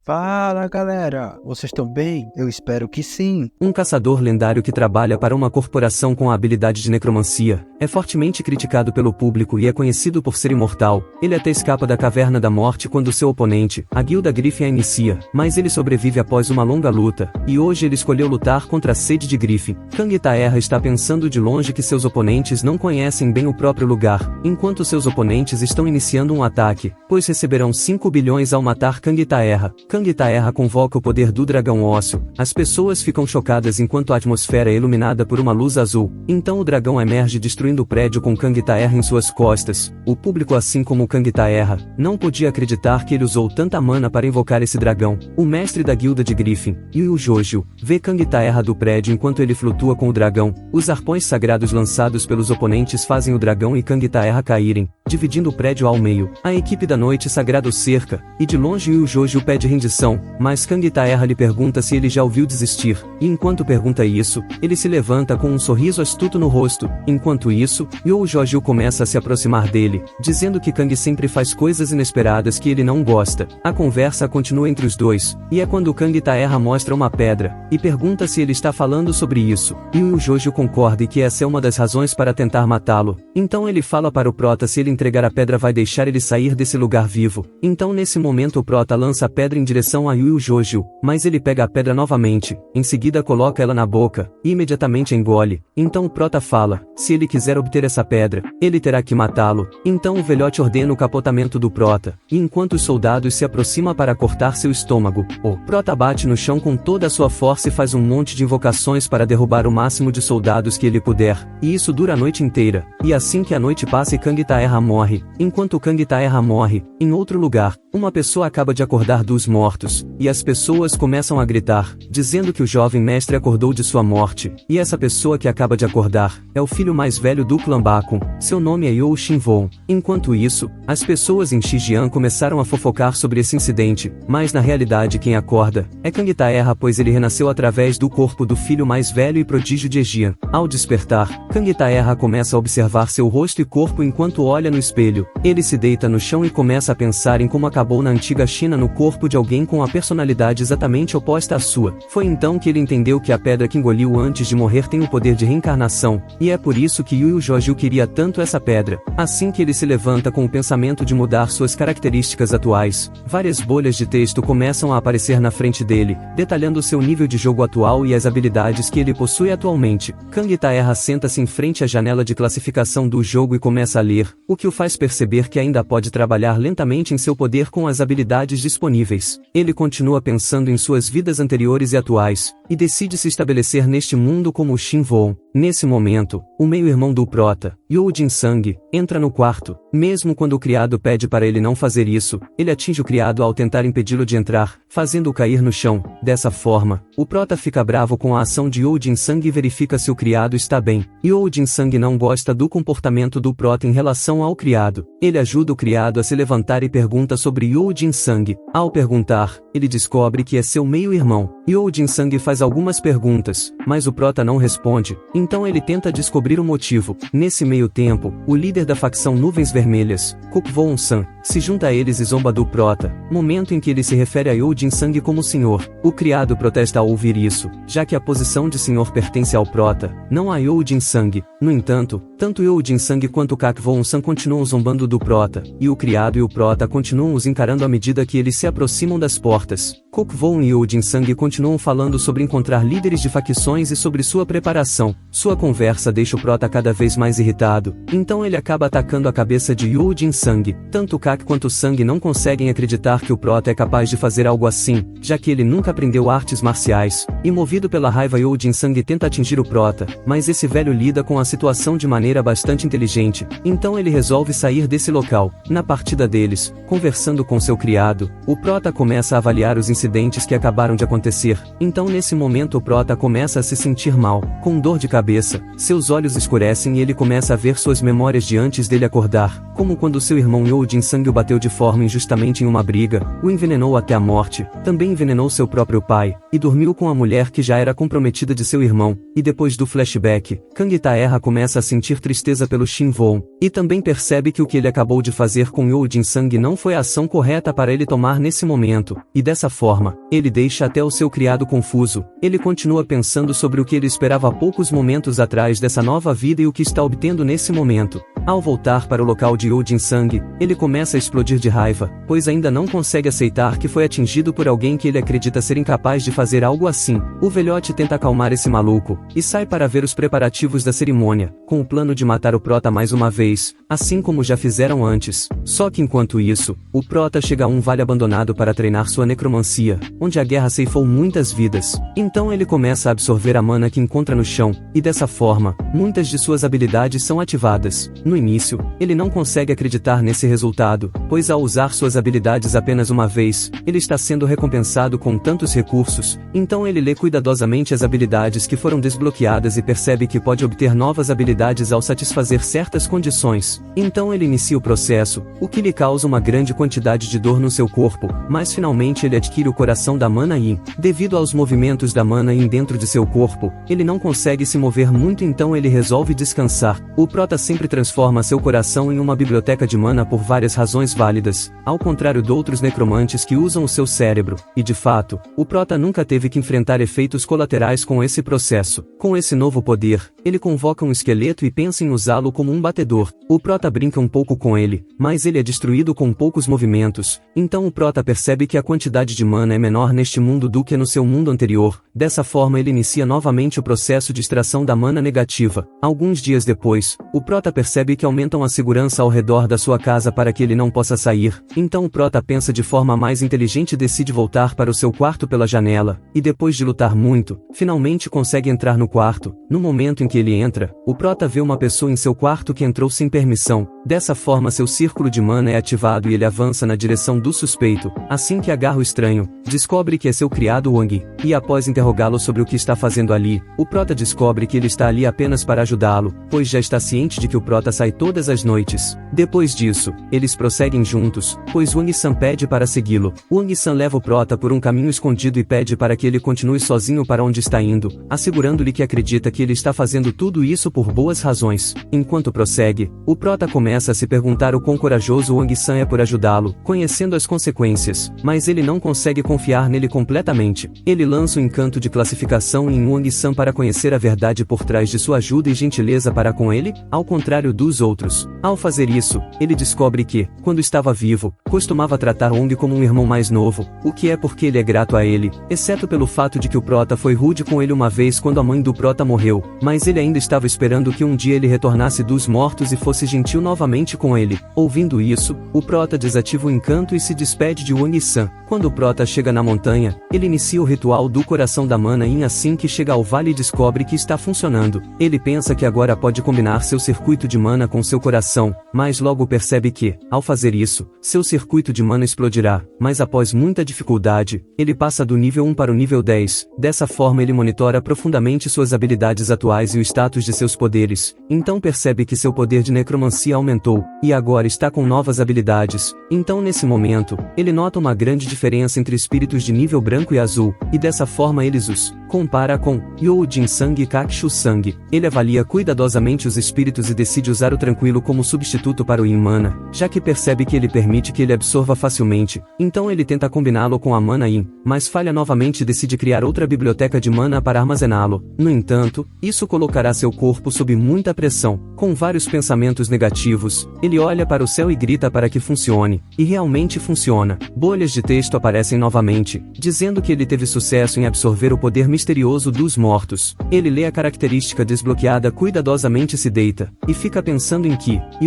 Fala galera, vocês estão bem? Eu espero que sim. Um caçador lendário que trabalha para uma corporação com a habilidade de necromancia, é fortemente criticado pelo público e é conhecido por ser imortal. Ele até escapa da caverna da morte quando seu oponente, a Guilda Griffin, a inicia, mas ele sobrevive após uma longa luta, e hoje ele escolheu lutar contra a sede de Griffin. Kang Taerra está pensando de longe que seus oponentes não conhecem bem o próprio lugar, enquanto seus oponentes estão iniciando um ataque, pois receberão 5 bilhões ao matar Kang Taerra. Kang Taerra convoca o poder do dragão ósseo. As pessoas ficam chocadas enquanto a atmosfera é iluminada por uma luz azul. Então o dragão emerge destruindo o prédio com Kang Taerra em suas costas. O público, assim como Kang Taerra, não podia acreditar que ele usou tanta mana para invocar esse dragão. O mestre da guilda de Griffin, Yu Jojo, vê Kang Taerra do prédio enquanto ele flutua com o dragão. Os arpões sagrados lançados pelos oponentes fazem o dragão e Kang Taerra caírem, dividindo o prédio ao meio. A equipe da noite sagrada o cerca, e de longe Yu Jojo pede rendição, mas Kang Taerra lhe pergunta se ele já ouviu desistir, e enquanto pergunta isso, ele se levanta com um sorriso astuto no rosto. Enquanto isso, Yu Jojo começa a se aproximar dele, dizendo que Kang sempre faz coisas inesperadas que ele não gosta. A conversa continua entre os dois, e é quando Kang Taerra mostra uma pedra, e pergunta se ele está falando sobre isso. Yu Jojo concorda e que essa é uma das razões para tentar matá-lo. Então ele fala para o Prota se ele entregar a pedra vai deixar ele sair desse lugar vivo. Então nesse momento o Prota lança a pedra em direção a Yu Jojo, mas ele pega a pedra novamente, em seguida coloca ela na boca, e imediatamente engole. Então o Prota fala, se ele quiser obter essa pedra, ele terá que matá-lo. Então o velhote ordena o capotamento do Prota, e enquanto os soldados se aproximam para cortar seu estômago, o Prota bate no chão com toda a sua força e faz um monte de invocações para derrubar o máximo de soldados que ele puder, e isso dura a noite inteira. E assim que a noite passa e Kang Taerra morre, enquanto Kang Taerra morre, em outro lugar, uma pessoa acaba de acordar dos mortos, e as pessoas começam a gritar, dizendo que o jovem mestre acordou de sua morte, e essa pessoa que acaba de acordar, é o filho mais velho do clã Bakun, seu nome é You Shinvon. Enquanto isso, as pessoas em Shijian começaram a fofocar sobre esse incidente, mas na realidade quem acorda, é Kang Taerra, pois ele renasceu através do corpo do filho mais velho e prodígio de Ejian. Ao despertar, Kang Taerra começa a observar seu rosto e corpo enquanto olha no espelho. Ele se deita no chão e começa a pensar em como acabou na antiga China no corpo de alguém com a personalidade exatamente oposta à sua. Foi então que ele entendeu que a pedra que engoliu antes de morrer tem o poder de reencarnação, e é por isso que Yu Jojo queria tanto essa pedra. Assim que ele se levanta com o pensamento de mudar suas características atuais, várias bolhas de texto começam a aparecer na frente dele, detalhando seu nível de jogo atual e as habilidades que ele possui atualmente. Kang Taerra senta-se em frente à janela de classificação do jogo e começa a ler, o que o faz perceber que ainda pode trabalhar lentamente em seu poder com as habilidades disponíveis. Ele continua pensando em suas vidas anteriores e atuais, e decide se estabelecer neste mundo como Shinvon. Nesse momento, o meio-irmão do Prota, Yu Jin-sang, entra no quarto. Mesmo quando o criado pede para ele não fazer isso, ele atinge o criado ao tentar impedi-lo de entrar, fazendo-o cair no chão. Dessa forma, o Prota fica bravo com a ação de Yu Jin-sang e verifica se o criado está bem. Yu Jin-sang não gosta do comportamento do Prota em relação ao criado. Ele ajuda o criado a se levantar e pergunta sobre Yu Jin-sang. Ao perguntar, ele descobre que é seu meio-irmão. Yu Jin-sang faz algumas perguntas, mas o Prota não responde. Então ele tenta descobrir o motivo. Nesse meio tempo, o líder da facção Nuvens Vermelhas, Kukvon-san, se junta a eles e zomba do Prota, momento em que ele se refere a Yu Jin-sang como senhor. O criado protesta ao ouvir isso, já que a posição de senhor pertence ao Prota, não a Yu Jin-sang. No entanto, tanto Yu Jin-sang quanto Kukvon-san continuam zombando do Prota, e o criado e o Prota continuam os encarando à medida que eles se aproximam das portas. Kukvon e Yu Jin-sang continuam falando sobre encontrar líderes de facções e sobre sua preparação. Sua conversa deixa o Prota cada vez mais irritado, então ele acaba atacando a cabeça de Yu Jin-sang. Tanto Kak quanto Sang não conseguem acreditar que o Prota é capaz de fazer algo assim, já que ele nunca aprendeu artes marciais, e movido pela raiva Yu Jin-sang tenta atingir o Prota, mas esse velho lida com a situação de maneira bastante inteligente, então ele resolve sair desse local. Na partida deles, conversando com seu criado, o Prota começa a avaliar os incidentes que acabaram de acontecer, então nesse momento o Prota começa a se sentir mal, com dor de cabeça, seus olhos escurecem e ele começa a ver suas memórias de antes dele acordar, como quando seu irmão Yu Jin-sang o bateu de forma injustamente em uma briga, o envenenou até a morte, também envenenou seu próprio pai, e dormiu com a mulher que já era comprometida de seu irmão, e depois do flashback, Kang Taeha começa a sentir tristeza pelo Shin Won, e também percebe que o que ele acabou de fazer com Yoo Jin-sang não foi a ação correta para ele tomar nesse momento, e dessa forma, ele deixa até o seu criado confuso. Ele continua pensando sobre o que ele esperava há poucos momentos atrás dessa nova vida e o que está obtendo nesse momento. Ao voltar para o local de Yoo Jin-sang, ele começa a explodir de raiva, pois ainda não consegue aceitar que foi atingido por alguém que ele acredita ser incapaz de fazer algo assim. O velhote tenta acalmar esse maluco, e sai para ver os preparativos da cerimônia, com o plano de matar o Prota mais uma vez, assim como já fizeram antes. Só que enquanto isso, o Prota chega a um vale abandonado para treinar sua necromancia, onde a guerra ceifou muitas vidas. Então ele começa a absorver a mana que encontra no chão, e dessa forma, muitas de suas habilidades são ativadas. No início, ele não consegue acreditar nesse resultado, pois ao usar suas habilidades apenas uma vez, ele está sendo recompensado com tantos recursos. Então ele lê cuidadosamente as habilidades que foram desbloqueadas e percebe que pode obter novas habilidades ao satisfazer certas condições. Então ele inicia o processo, o que lhe causa uma grande quantidade de dor no seu corpo, mas finalmente ele adquire o coração da Mana Yin. Devido aos movimentos da Mana Yin dentro de seu corpo, ele não consegue se mover muito, então ele resolve descansar. O Prota sempre transforma seu coração em uma biblioteca de mana por várias razões válidas, ao contrário de outros necromantes que usam o seu cérebro, e de fato, o Prota nunca teve que enfrentar efeitos colaterais com esse processo. Com esse novo poder, ele convoca um esqueleto e pensa em usá-lo como um batedor. O Prota brinca um pouco com ele, mas ele é destruído com poucos movimentos, então o Prota percebe que a quantidade de mana é menor neste mundo do que no seu mundo anterior. Dessa forma ele inicia novamente o processo de extração da mana negativa. Alguns dias depois, o Prota percebe que aumentam a segurança ao redor da sua casa para que ele não possa sair, então o Prota pensa de forma mais inteligente e decide voltar para o seu quarto pela janela, e depois de lutar muito, finalmente consegue entrar no quarto. No momento em que ele entra, o Prota vê uma pessoa em seu quarto que entrou sem permissão. Dessa forma seu círculo de mana é ativado e ele avança na direção do suspeito. Assim que agarra o estranho, descobre que é seu criado Wang, e após interrogá-lo sobre o que está fazendo ali, o Prota descobre que ele está ali apenas para ajudá-lo, pois já está ciente de que o Prota sai todas as noites. Depois disso, eles prosseguem juntos, pois Wang-san pede para segui-lo. Wang-san leva o Prota por um caminho escondido e pede para que ele continue sozinho para onde está indo, assegurando-lhe que acredita que ele está fazendo tudo isso por boas razões. Enquanto prossegue, o Prota começa a se perguntar o quão corajoso Wang-san é por ajudá-lo, conhecendo as consequências, mas ele não consegue confiar nele completamente. Ele lança o encanto de classificação em Wang-san para conhecer a verdade por trás de sua ajuda e gentileza para com ele, ao contrário dos outros. Ao fazer isso, ele descobre que, quando estava vivo, costumava tratar Wang como um irmão mais novo, o que é porque ele é grato a ele, exceto pelo fato de que o Prota foi rude com ele uma vez quando a mãe do Prota morreu, mas ele ainda estava esperando que um dia ele retornasse dos mortos e fosse gentil novamente com ele. Ouvindo isso, o Prota desativa o encanto e se despede de Wang-san. Quando o Prota chega na montanha, ele inicia o ritual do coração da Mana Yin. Assim que chega ao vale e descobre que está funcionando, ele pensa que agora pode combinar seu circuito de mana com seu coração, mas logo percebe que, ao fazer isso, seu circuito de mana explodirá, mas após muita dificuldade, ele passa do nível 1 para o nível 10, dessa forma ele monitora profundamente suas habilidades atuais e o status de seus poderes, então percebe que seu poder de necromancia aumentou, e agora está com novas habilidades. Então nesse momento, ele nota uma grande diferença entre espíritos de nível branco e azul, e dessa forma ele os compara com Yoo Jin-sang e Kakshu-sang. Ele avalia cuidadosamente os espíritos e decide usar o tranquilo como substituto para o Yin Mana, já que percebe que ele permite que ele absorva facilmente, então ele tenta combiná-lo com a Mana Yin, mas falha novamente e decide criar outra biblioteca de mana para armazená-lo. No entanto, isso colocará seu corpo sob muita pressão. Com vários pensamentos negativos, ele olha para o céu e grita para que funcione, e realmente funciona. Bolhas de texto aparecem novamente, dizendo que ele teve sucesso em absorver o poder misterioso dos mortos. Ele lê a característica desbloqueada cuidadosamente e se deita, e fica pensando em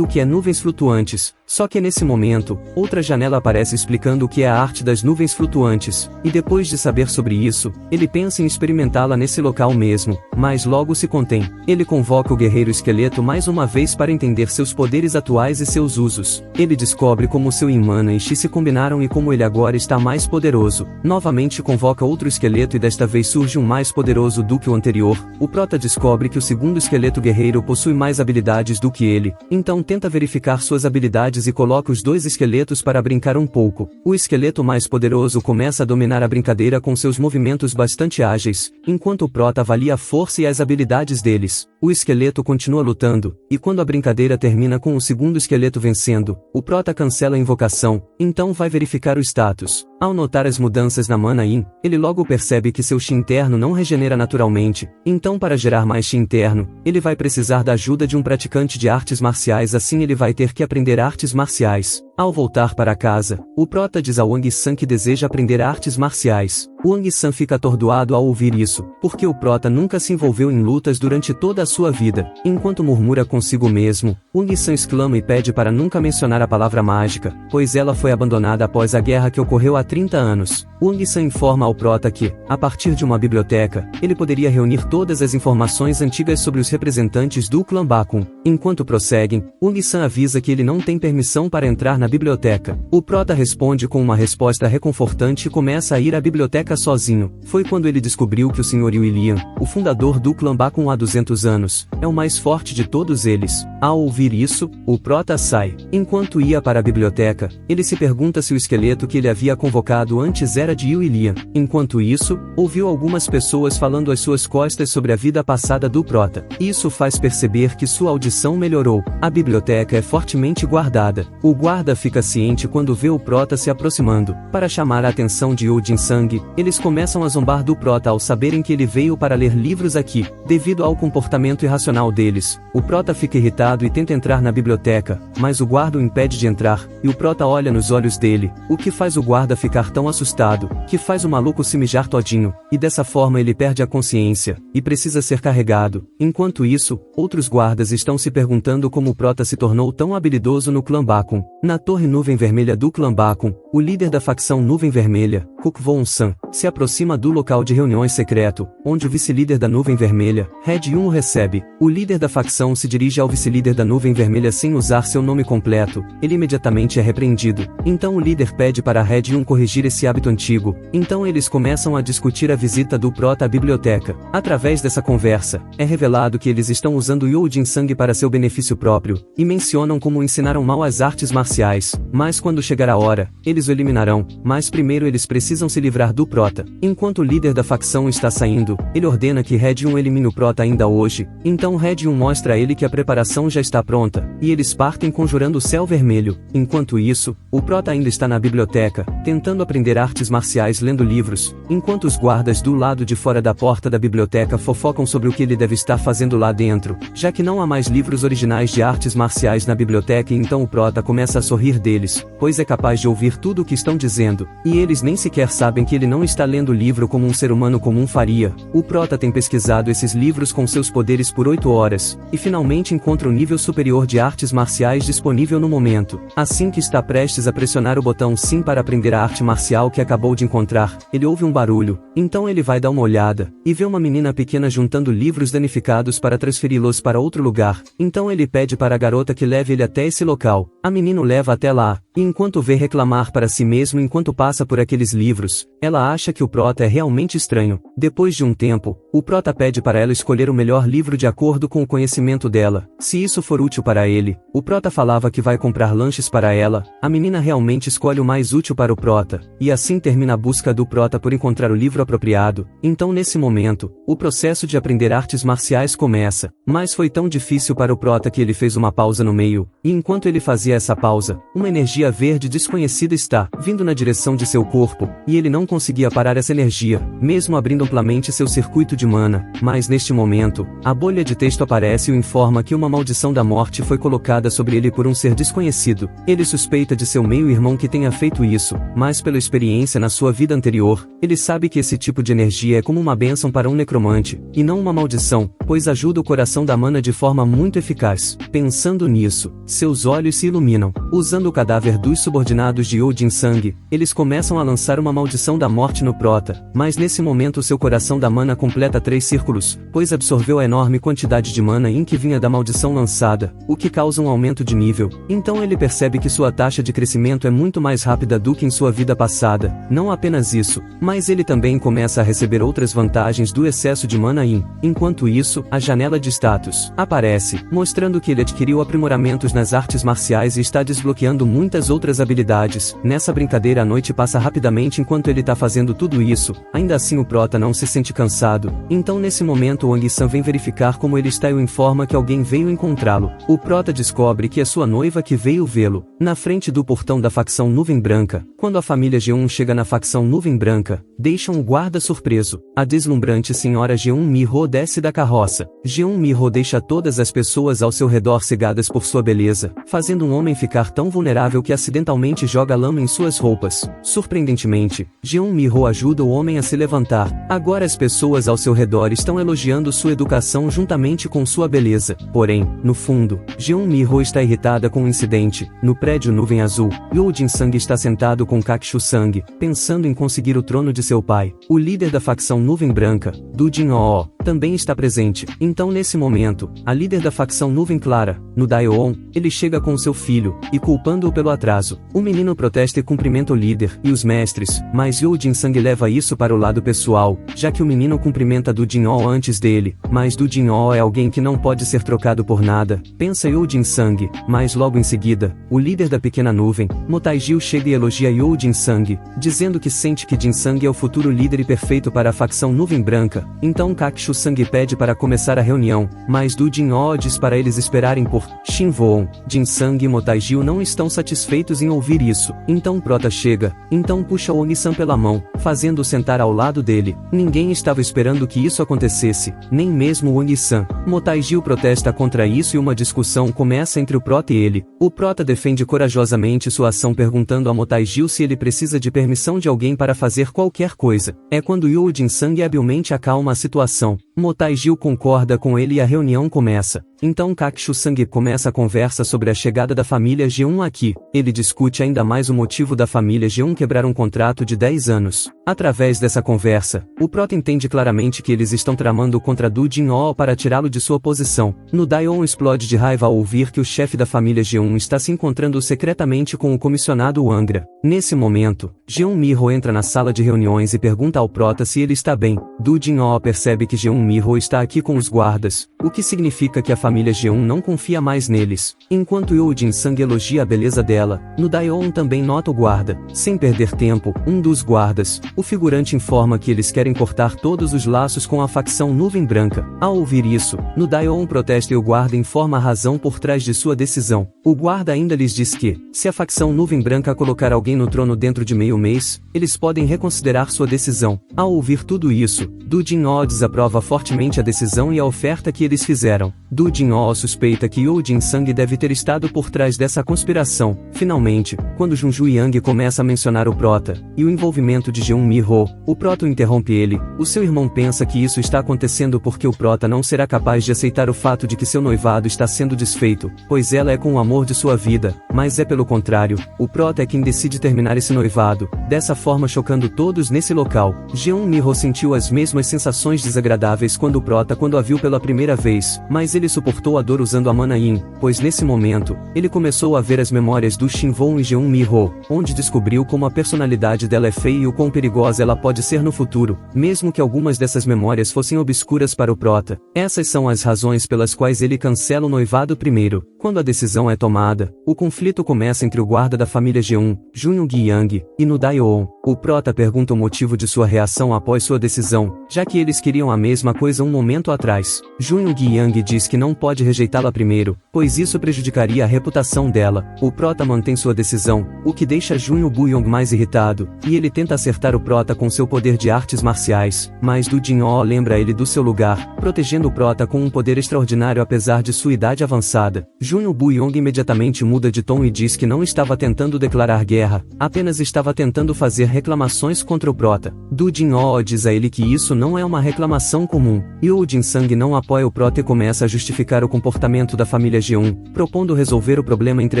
o que é nuvens flutuantes. Só que nesse momento, outra janela aparece explicando o que é a arte das nuvens flutuantes, e depois de saber sobre isso, ele pensa em experimentá-la nesse local mesmo, mas logo se contém. Ele convoca o guerreiro esqueleto mais uma vez para entender seus poderes atuais e seus usos. Ele descobre como seu Yin Mana e Chi se combinaram e como ele agora está mais poderoso. Novamente convoca outro esqueleto e desta vez surge um mais poderoso do que o anterior. O Prota descobre que o segundo esqueleto guerreiro possui mais habilidades do que ele, então tenta verificar suas habilidades habilidades e coloca os dois esqueletos para brincar um pouco. O esqueleto mais poderoso começa a dominar a brincadeira com seus movimentos bastante ágeis, enquanto o prota avalia a força e as habilidades deles. O esqueleto continua lutando, e quando a brincadeira termina com o segundo esqueleto vencendo, o prota cancela a invocação, então vai verificar o status. Ao notar as mudanças na Mana Yin, ele logo percebe que seu Chi interno não regenera naturalmente, então para gerar mais Chi interno, ele vai precisar da ajuda de um praticante de artes marciais, assim ele vai ter que aprender artes marciais. Ao voltar para casa, o prota diz a Wang San que deseja aprender artes marciais. Wang San fica atordoado ao ouvir isso, porque o prota nunca se envolveu em lutas durante toda a sua vida. Enquanto murmura consigo mesmo, Wang San exclama e pede para nunca mencionar a palavra mágica, pois ela foi abandonada após a guerra que ocorreu há 30 anos. Wang San informa ao prota que, a partir de uma biblioteca, ele poderia reunir todas as informações antigas sobre os representantes do clã Bakun. Enquanto prosseguem, Wang San avisa que ele não tem permissão para entrar na biblioteca. O prota responde com uma resposta reconfortante e começa a ir à biblioteca sozinho. Foi quando ele descobriu que o Sr. William, o fundador do clã Bakun há 200 anos, é o mais forte de todos eles. Ao ouvir isso, o prota sai. Enquanto ia para a biblioteca, ele se pergunta se o esqueleto que ele havia convocado antes era de William. Enquanto isso, ouviu algumas pessoas falando às suas costas sobre a vida passada do prota. Isso faz perceber que sua audição melhorou. A biblioteca é fortemente guardada. O guarda fica ciente quando vê o prota se aproximando. Para chamar a atenção de Yu Jin-sang, eles começam a zombar do prota ao saberem que ele veio para ler livros aqui. Devido ao comportamento irracional deles, o prota fica irritado e tenta entrar na biblioteca, mas o guarda o impede de entrar, e o prota olha nos olhos dele, o que faz o guarda ficar tão assustado, que faz o maluco se mijar todinho, e dessa forma ele perde a consciência, e precisa ser carregado. Enquanto isso, outros guardas estão se perguntando como o prota se tornou tão habilidoso no clã Bakun. Na Torre Nuvem Vermelha do clã Bakun, o líder da facção Nuvem Vermelha, Kuk Von-san, se aproxima do local de reuniões secreto, onde o vice-líder da Nuvem Vermelha, Red Yun, o recebe. O líder da facção se dirige ao vice-líder da Nuvem Vermelha sem usar seu nome completo. Ele imediatamente é repreendido. Então o líder pede para Red Yun corrigir esse hábito antigo. Então eles começam a discutir a visita do prota à biblioteca. Através dessa conversa, é revelado que eles estão usando Yu Jin-sang para seu benefício próprio, e mencionam como ensinaram mal as artes marciais, mas quando chegar a hora, eles o eliminarão, mas primeiro eles precisam se livrar do prota. Enquanto o líder da facção está saindo, ele ordena que Red Yun elimine o prota ainda hoje. Então Red Yun mostra a ele que a preparação já está pronta, e eles partem conjurando o céu vermelho. Enquanto isso, o prota ainda está na biblioteca, tentando aprender artes marciais lendo livros, enquanto os guardas do lado de fora da porta da biblioteca fofocam sobre o que ele deve estar fazendo lá dentro, já que não há mais livros originais de artes marciais na biblioteca, e então o prota começa a sorrir deles, pois é capaz de ouvir tudo o que estão dizendo, e eles nem sequer sabem que ele não está lendo o livro como um ser humano comum faria. O prota tem pesquisado esses livros com seus poderes por 8 horas, e finalmente encontra o nível superior de artes marciais disponível no momento. Assim que está prestes a pressionar o botão sim para aprender a arte marcial que acabou de encontrar, ele ouve um barulho, então ele vai dar uma olhada, e vê uma menina pequena juntando livros danificados para transferi-los para outro lugar. Então ele pede para a garota que leve ele até esse local. A menina o leva até lá, e enquanto vê reclamar para si mesmo enquanto passa por aqueles livros, ela acha que o prota é realmente estranho. Depois de um tempo, o prota pede para ela escolher o melhor livro de acordo com o conhecimento dela. Se isso for útil para ele, o prota falava que vai comprar lanches para ela. A menina realmente escolhe o mais útil para o prota, e assim termina a busca do prota por encontrar o livro apropriado. Então nesse momento, o processo de aprender artes marciais começa, mas foi tão difícil para o prota que ele fez uma pausa no meio, e enquanto ele fazia essa pausa, uma energia verde desconhecida está vindo na direção de seu corpo, e ele não conseguia parar essa energia, mesmo abrindo amplamente seu circuito de mana. Mas neste momento, a bolha de texto aparece e o informa que uma maldição da morte foi colocada sobre ele por um ser desconhecido. Ele suspeita de seu meio-irmão que tenha feito isso, mas pela experiência na sua vida anterior, ele sabe que esse tipo de energia é como uma bênção para um necromante, e não uma maldição, pois ajuda o coração da mana de forma muito eficaz. Pensando nisso, seus olhos se iluminam. Usando o cadáver dos subordinados de Yu Jin-sang, eles começam a lançar uma maldição da morte no prota, mas nesse momento seu coração da mana completa completa 3 círculos, pois absorveu a enorme quantidade de Mana Yin que vinha da maldição lançada, o que causa um aumento de nível. Então ele percebe que sua taxa de crescimento é muito mais rápida do que em sua vida passada. Não apenas isso, mas ele também começa a receber outras vantagens do excesso de Mana Yin. Enquanto isso, a janela de status aparece, mostrando que ele adquiriu aprimoramentos nas artes marciais e está desbloqueando muitas outras habilidades. Nessa brincadeira a noite passa rapidamente enquanto ele tá fazendo tudo isso. Ainda assim o prota não se sente cansado. Então nesse momento o Wang-san vem verificar como ele está e o informa que alguém veio encontrá-lo. O prota descobre que é sua noiva que veio vê-lo. Na frente do portão da facção Nuvem Branca, quando a família G1 chega na facção Nuvem Branca, deixam o guarda surpreso. A deslumbrante senhora G1 Miho desce da carroça. G1 Miho deixa todas as pessoas ao seu redor cegadas por sua beleza, fazendo um homem ficar tão vulnerável que acidentalmente joga lama em suas roupas. Surpreendentemente, G1 Miho ajuda o homem a se levantar. Agora as pessoas ao seu redor estão elogiando sua educação juntamente com sua beleza. Porém, no fundo, G1 Miho está irritada com o incidente. No prédio Nuvem Azul, Yoo Jin-sang está sentado com Kakushu-sang, pensando em conseguir o trono de seu pai. O líder da facção Nuvem Branca, Do Jin-oo, também está presente. Então nesse momento, a líder da facção Nuvem Clara, no Daeon, ele chega com seu filho, e culpando-o pelo atraso. O menino protesta e cumprimenta o líder e os mestres, mas Yoo Jin-sang leva isso para o lado pessoal, já que o menino cumprimenta Do Jin-oo antes dele, mas Do Jin-oo é alguém que não pode ser trocado por nada, pensa Yoo Jin-sang, mas logo em seguida, o líder da pequena nuvem, Motaijil chega e elogia Yoo Jin-sang, dizendo que sente que Jin-sang é o futuro líder e perfeito para a facção Nuvem Branca. Então Kakushu-sang pede para começar a reunião, mas Do Jin-oo diz para eles esperarem por Shinvon. Jin-sang e Motaijil não estão satisfeitos em ouvir isso. Então Prota chega, então puxa Oni-san pela mão, fazendo-o sentar ao lado dele. Ninguém estava esperando que isso acontecesse, nem mesmo Oni-san. Motaijil protesta contra isso e uma discussão começa entre o Prota e ele. O Prota defende corajosamente sua ação perguntando a Motaijil se ele precisa de permissão de alguém para fazer qualquer coisa. É quando Yoo Jin-sang habilmente acalma a situação. Motaijil concorda com ele e a reunião começa. Então Kakushu-sang começa a conversa sobre a chegada da família G1 aqui. Ele discute ainda mais o motivo da família G1 quebrar um contrato de 10 anos. Através dessa conversa, o Prota entende claramente que eles estão tramando contra Do Jin-oo para tirá-lo de sua posição. No Daeon explode de raiva ao ouvir que o chefe da família G1 está se encontrando secretamente com o comissionado Wangra. Nesse momento, G1 Miho entra na sala de reuniões e pergunta ao Prota se ele está bem. Do Jin-oo percebe que G1 Miho está aqui com os guardas, o que significa que a família G1 não confia mais neles. Enquanto Yoo Jin-sang elogia a beleza dela, no Daeon também nota o guarda. Sem perder tempo, um dos guardas, o figurante informa que eles querem cortar todos os laços com a facção Nuvem Branca. Ao ouvir isso, no Daeon protesta e o guarda informa a razão por trás de sua decisão. O guarda ainda lhes diz que, se a facção Nuvem Branca colocar alguém no trono dentro de meio mês, eles podem reconsiderar sua decisão. Ao ouvir tudo isso, Do Jin-oo desaprova fortemente a decisão e a oferta que eles fizeram. Do Jin-oo suspeita que Yoo Jin-sang deve ter estado por trás dessa conspiração. Finalmente, quando Junju Yang começa a mencionar o Prota e o envolvimento de G1 Miho, o Prota interrompe ele. O seu irmão pensa que isso está acontecendo porque o Prota não será capaz de aceitar o fato de que seu noivado está sendo desfeito, pois ela é com o amor de sua vida, mas é pelo contrário, o Prota é quem decide terminar esse noivado, dessa forma chocando todos nesse local. G1 Miho sentiu as mesmas sensações desagradáveis quando o Prota a viu pela primeira vez, mas ele suportou a dor usando a Mana Yin, pois nesse momento, ele começou a ver as memórias do Shinvon e G1 Miho, onde descobriu como a personalidade dela é feia e o quão perigosa ela pode ser no futuro, mesmo que algumas dessas memórias fossem obscuras para o Prota. Essas são as razões pelas quais ele cancela o noivado primeiro. Quando a decisão é tomada, o conflito começa entre o guarda da família G1, Junyoung Yang, e no Daeon. O Prota pergunta o motivo de sua reação após sua decisão, já que eles queriam a mesma coisa um momento atrás. Junyoung Yang diz que não pode rejeitá-la primeiro, pois isso prejudicaria a reputação dela. O Prota mantém sua decisão, o que deixa Junyo Buyong mais irritado, e ele tenta acertar o Prota com seu poder de artes marciais, mas Do Jin-oo lembra ele do seu lugar, protegendo o Prota com um poder extraordinário apesar de sua idade avançada. Junyo Buyong imediatamente muda de tom e diz que não estava tentando declarar guerra, apenas estava tentando fazer reclamações contra o Prota. Do Jin-oo diz a ele que isso não é uma reclamação comum. Yoo Jin-sang não apoia o Prota e começa a justificar justificar o comportamento da família G1, propondo resolver o problema entre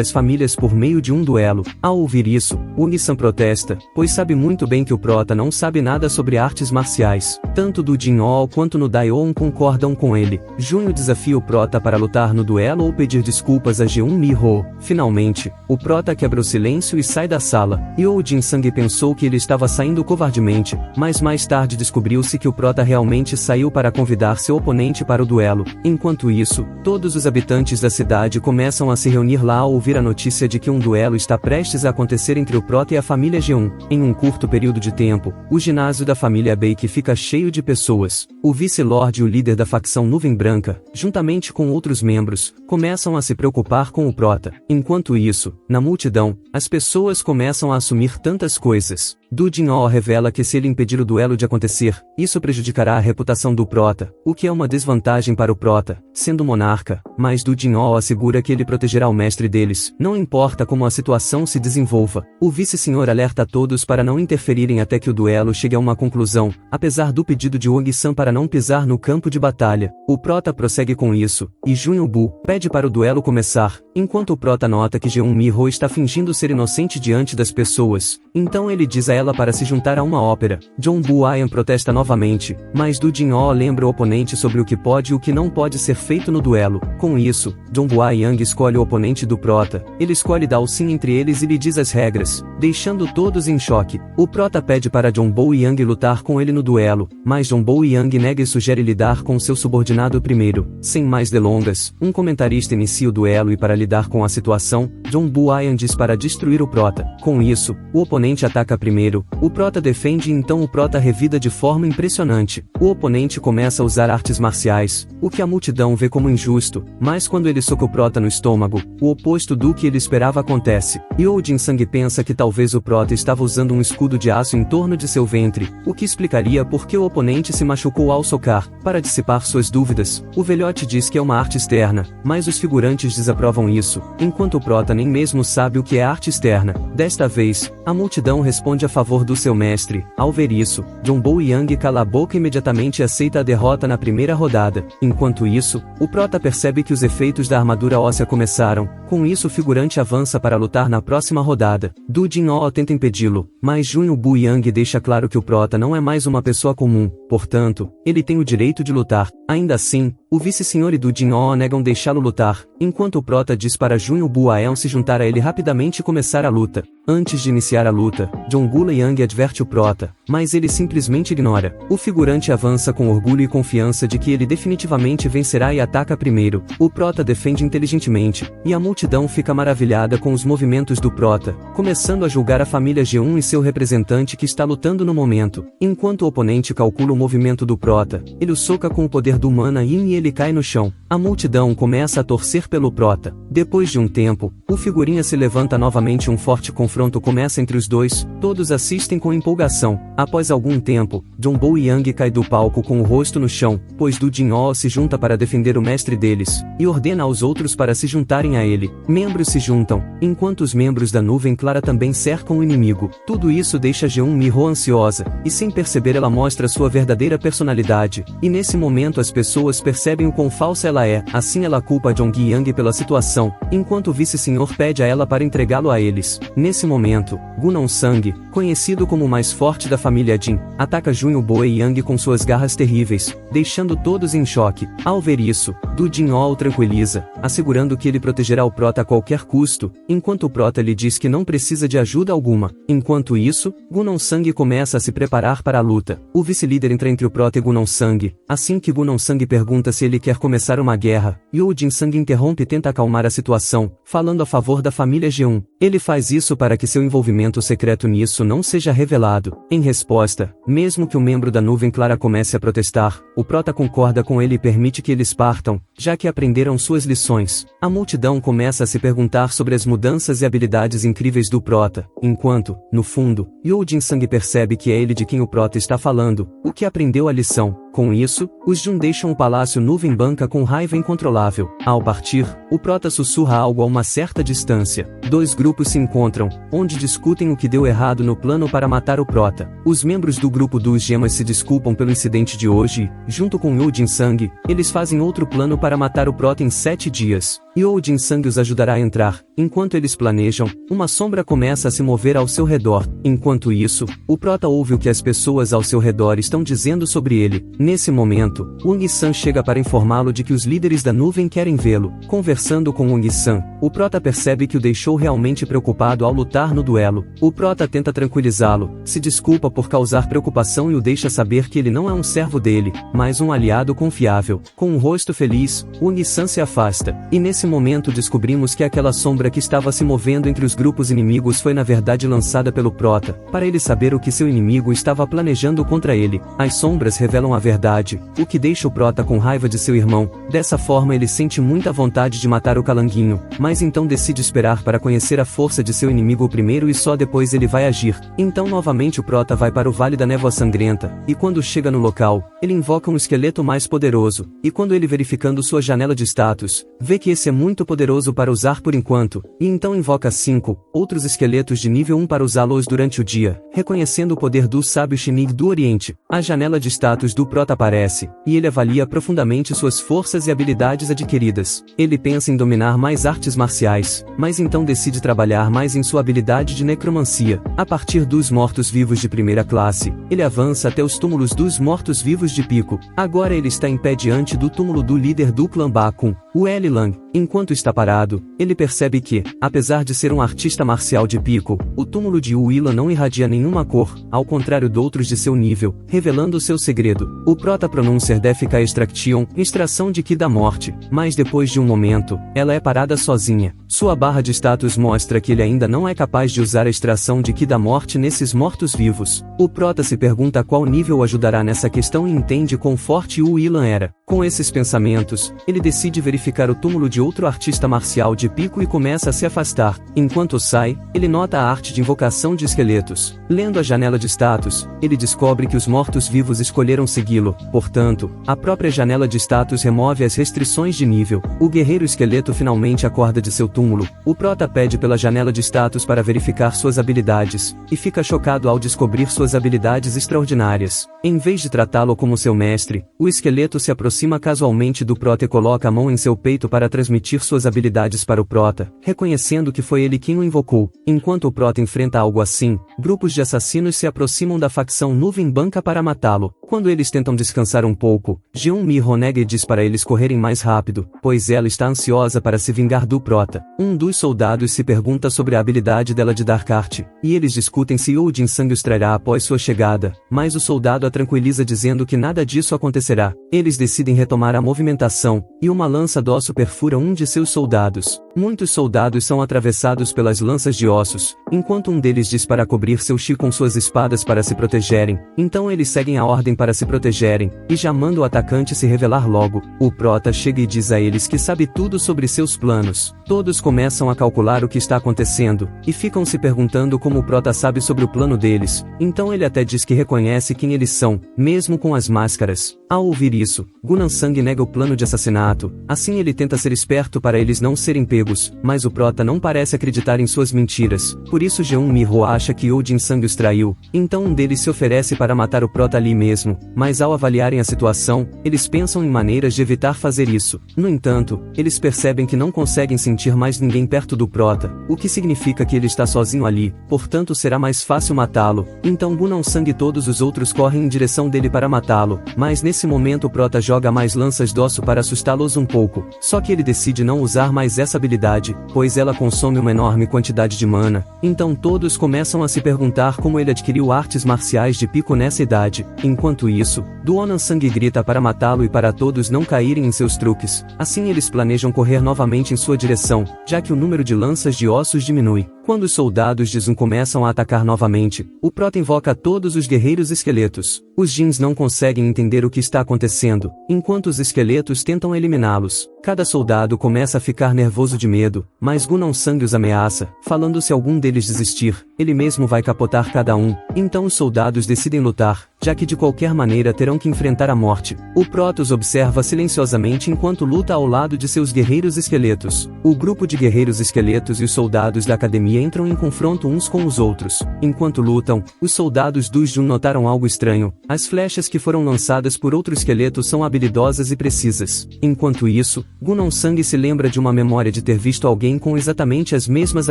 as famílias por meio de um duelo. Ao ouvir isso, Uni-san protesta, pois sabe muito bem que o prota não sabe nada sobre artes marciais. Tanto do Jin-Oh quanto no Daeon concordam com ele. Junho desafia o prota para lutar no duelo ou pedir desculpas a G1 Mi-ho. Finalmente, o prota quebra o silêncio e sai da sala. Yoo Jin-sang pensou que ele estava saindo covardemente, mas mais tarde descobriu-se que o prota realmente saiu para convidar seu oponente para o duelo. Enquanto isso, todos os habitantes da cidade começam a se reunir lá ao ouvir a notícia de que um duelo está prestes a acontecer entre o prota e a família G1. Em um curto período de tempo, o ginásio da família Baek fica cheio de pessoas. O vice-lord e o líder da facção Nuvem Branca, juntamente com outros membros, começam a se preocupar com o prota. Enquanto isso, na multidão, as pessoas começam a assumir tantas coisas. Du Jin-Oh revela que se ele impedir o duelo de acontecer, isso prejudicará a reputação do prota, o que é uma desvantagem para o prota, sendo monarca, mas Du Jin-Oh assegura que ele protegerá o mestre deles, não importa como a situação se desenvolva. O vice-senhor alerta a todos para não interferirem até que o duelo chegue a uma conclusão, apesar do pedido de Wang-san para não pisar no campo de batalha. O prota prossegue com isso, e Junho-bu pede para o duelo começar, enquanto o prota nota que G1 Mi-ho está fingindo ser inocente diante das pessoas, então ele diz a ela para se juntar a uma ópera. John Bu-ayan protesta novamente, mas Du Jin-Oh lembra o oponente sobre o que pode e o que não pode ser feito no duelo. Com isso, John Bu-ayan escolhe o oponente do prota. Ele escolhe Dao Xin entre eles e lhe diz as regras, deixando todos em choque. O prota pede para John Bu-yang lutar com ele no duelo, mas John Bu-yang nega e sugere lidar com seu subordinado primeiro. Sem mais delongas, um comentarista inicia o duelo e para lidar com a situação, John Bu-ayan diz para destruir o prota. Com isso, o oponente ataca primeiro. O prota defende e então o prota revida de forma impressionante. O oponente começa a usar artes marciais, o que a multidão vê como injusto, mas quando ele soca o prota no estômago, o oposto do que ele esperava acontece. Yoo Jin-sang pensa que talvez o prota estava usando um escudo de aço em torno de seu ventre, o que explicaria por que o oponente se machucou ao socar. Para dissipar suas dúvidas, o velhote diz que é uma arte externa, mas os figurantes desaprovam isso, enquanto o prota nem mesmo sabe o que é arte externa. Desta vez, a multidão responde a favor do seu mestre. Ao ver isso, John Bu-yang cala a boca e imediatamente aceita a derrota na primeira rodada. Enquanto isso, o prota percebe que os efeitos da armadura óssea começaram. Com isso o figurante avança para lutar na próxima rodada. Du Jin-Oh tenta impedi-lo, mas Junho Bu-yang deixa claro que o prota não é mais uma pessoa comum, portanto, ele tem o direito de lutar. Ainda assim, o vice-senhor e Du Jin-Oh negam deixá-lo lutar, enquanto o prota diz para Junho Bu-ayan se juntar a ele rapidamente e começar a luta. Antes de iniciar a luta, John Bu-yang adverte o prota, mas ele simplesmente ignora. O figurante avança com orgulho e confiança de que ele definitivamente vencerá e ataca primeiro. O prota defende inteligentemente, e a multidão fica maravilhada com os movimentos do prota, começando a julgar a família G1 e seu representante que está lutando no momento. Enquanto o oponente calcula o movimento do prota, ele o soca com o poder do Mana Yin e ele cai no chão. A multidão começa a torcer pelo prota. Depois de um tempo, o figurinha se levanta novamente e um forte confronto começa entre os dois. Todos assistem com empolgação. Após algum tempo, John Bu-yang cai do palco com o rosto no chão, pois Du Jin-Oh se junta para defender o mestre deles, e ordena aos outros para se juntarem a ele. Membros se juntam, enquanto os membros da Nuvem Clara também cercam o inimigo. Tudo isso deixa G1 Mi-ho ansiosa, e sem perceber ela mostra sua verdadeira personalidade, e nesse momento as pessoas percebem o quão falsa ela é. Assim ela culpa John Gi-yang pela situação, enquanto o vice-senhor pede a ela para entregá-lo a eles. Nesse momento, Gunong-sang, conhecido como o mais forte da família Jin, ataca Junho Bu-yang com suas garras terríveis, deixando todos em choque. Ao ver isso, Du Jin-oh o tranquiliza, assegurando que ele protegerá o prota a qualquer custo, enquanto o prota lhe diz que não precisa de ajuda alguma. Enquanto isso, Gunong-sang começa a se preparar para a luta. O vice-líder entra entre o prota e Gunong-sang. Assim que Gunong-sang pergunta se ele quer começar uma guerra, Yoo Jin-sang interrompe e tenta acalmar a situação, falando a favor da família G1. Ele faz isso para que seu envolvimento secreto nisso não seja revelado. Em resposta, mesmo que um membro da Nuvem Clara comece a protestar, o prota concorda com ele e permite que eles partam, já que aprenderam suas lições. A multidão começa a se perguntar sobre as mudanças e habilidades incríveis do prota, enquanto, no fundo, Yoo Jin-sang percebe que é ele de quem o prota está falando, o que aprendeu a lição. Com isso, os Jun deixam o palácio Nuvem Banca com raiva incontrolável. Ao partir, o Prota sussurra algo a uma certa distância. Dois grupos se encontram, onde discutem o que deu errado no plano para matar o Prota. Os membros do grupo dos Gemas se desculpam pelo incidente de hoje e, junto com Yo Jin-sang, eles fazem outro plano para matar o Prota em 7 dias. Yo Jin-sang os ajudará a entrar. Enquanto eles planejam, uma sombra começa a se mover ao seu redor. Enquanto isso, o Prota ouve o que as pessoas ao seu redor estão dizendo sobre ele. Nesse momento, Wang-san chega para informá-lo de que os líderes da nuvem querem vê-lo. Conversando com Wang-san, o Prota percebe que o deixou realmente preocupado ao lutar no duelo. O Prota tenta tranquilizá-lo, se desculpa por causar preocupação e o deixa saber que ele não é um servo dele, mas um aliado confiável. Com um rosto feliz, Wang-san se afasta, e nesse momento descobrimos que aquela sombra que estava se movendo entre os grupos inimigos foi na verdade lançada pelo Prota, para ele saber o que seu inimigo estava planejando contra ele. As sombras revelam a verdade, o que deixa o Prota com raiva de seu irmão. Dessa forma ele sente muita vontade de matar o Calanguinho, mas então decide esperar para conhecer a força de seu inimigo primeiro e só depois ele vai agir. Então novamente o Prota vai para o Vale da Névoa Sangrenta, e quando chega no local, ele invoca um esqueleto mais poderoso, e quando ele verificando sua janela de status, vê que esse é muito poderoso para usar por enquanto, e então invoca 5 outros esqueletos de nível 1 para usá-los durante o dia, reconhecendo o poder do sábio Shinig do Oriente. A janela de status do Prota aparece, e ele avalia profundamente suas forças e habilidades adquiridas. Ele pensa em dominar mais artes marciais, mas então decide trabalhar mais em sua habilidade de necromancia. A partir dos mortos-vivos de primeira classe, ele avança até os túmulos dos mortos-vivos de Pico. Agora ele está em pé diante do túmulo do líder do clã Bakun, o L. Lang. Enquanto está parado, ele percebe que, apesar de ser um artista marcial de Pico, o túmulo de Willa não irradia nenhuma cor, ao contrário de outros de seu nível, revelando seu segredo. O Prota pronuncia Defika Extraction, extração de Ki da morte, mas depois de um momento, ela é parada sozinha. Sua barra de status mostra que ele ainda não é capaz de usar a extração de Ki da morte nesses mortos-vivos. O Prota se pergunta qual nível o ajudará nessa questão e entende quão forte o Willan era. Com esses pensamentos, ele decide verificar o túmulo de outro artista marcial de Pico e começa a se afastar. Enquanto sai, ele nota a arte de invocação de esqueletos. Lendo a janela de status, ele descobre que os mortos-vivos escolheram segui-lo. Portanto, a própria janela de status remove as restrições de nível. O guerreiro esqueleto finalmente acorda de seu túmulo. O Prota pede pela janela de status para verificar suas habilidades, e fica chocado ao descobrir suas habilidades extraordinárias. Em vez de tratá-lo como seu mestre, o esqueleto se aproxima casualmente do Prota e coloca a mão em seu peito para transmitir suas habilidades para o Prota, reconhecendo que foi ele quem o invocou. Enquanto o Prota enfrenta algo assim, grupos de assassinos se aproximam da facção Nuvem Banca para matá-lo. Quando eles tentam descansar um pouco, Jeon-mi renega e diz para eles correrem mais rápido, pois ela está ansiosa para se vingar do Prota. Um dos soldados se pergunta sobre a habilidade dela de dar kart, e eles discutem se Yo Jin-sang os trará após sua chegada, mas o soldado a tranquiliza dizendo que nada disso acontecerá. Eles decidem retomar a movimentação, e uma lança de osso perfura um de seus soldados. Muitos soldados são atravessados pelas lanças de ossos, enquanto um deles diz para cobrir seu chi com suas espadas para se protegerem. Então eles seguem a ordem para se protegerem, e já manda o atacante se revelar logo. O Prota chega e diz a eles que sabe tudo sobre seus planos. Todos começam a calcular o que está acontecendo, e ficam se perguntando como o Prota sabe sobre o plano deles. Então ele até diz que reconhece quem eles são, mesmo com as máscaras. Ao ouvir isso, Gunansang nega o plano de assassinato, assim ele tenta ser esperto para eles não serem pegos, mas o Prota não parece acreditar em suas mentiras, por isso Jeon-mi acha que Yo Jin-sang os traiu. Então um deles se oferece para matar o Prota ali mesmo, mas ao avaliarem a situação, eles pensam em maneiras de evitar fazer isso. No entanto, eles percebem que não conseguem sentir mais ninguém perto do Prota, o que significa que ele está sozinho ali, portanto será mais fácil matá-lo. Então Gunansang e todos os outros correm em direção dele para matá-lo, mas nesse momento o Prota joga mais lanças de osso para assustá-los um pouco, só que ele decide não usar mais essa habilidade, pois ela consome uma enorme quantidade de mana. Então todos começam a se perguntar como ele adquiriu artes marciais de Pico nessa idade. Enquanto isso, Gunansang grita para matá-lo e para todos não caírem em seus truques. Assim eles planejam correr novamente em sua direção, já que o número de lanças de ossos diminui. Quando os soldados de Zun começam a atacar novamente, o Prota invoca todos os guerreiros esqueletos. Os Jins não conseguem entender o que está acontecendo, enquanto os esqueletos tentam eliminá-los. Cada soldado começa a ficar nervoso de medo, mas Gu Nansang os ameaça, falando se algum deles desistir, ele mesmo vai capotar cada um. Então os soldados decidem lutar, já que de qualquer maneira terão que enfrentar a morte. O Protoss observa silenciosamente enquanto luta ao lado de seus guerreiros esqueletos. O grupo de guerreiros esqueletos e os soldados da academia entram em confronto uns com os outros. Enquanto lutam, os soldados dos Jun notaram algo estranho. As flechas que foram lançadas por outro esqueleto são habilidosas e precisas. Enquanto isso, Gu Nansang se lembra de uma memória de ter visto alguém com exatamente as mesmas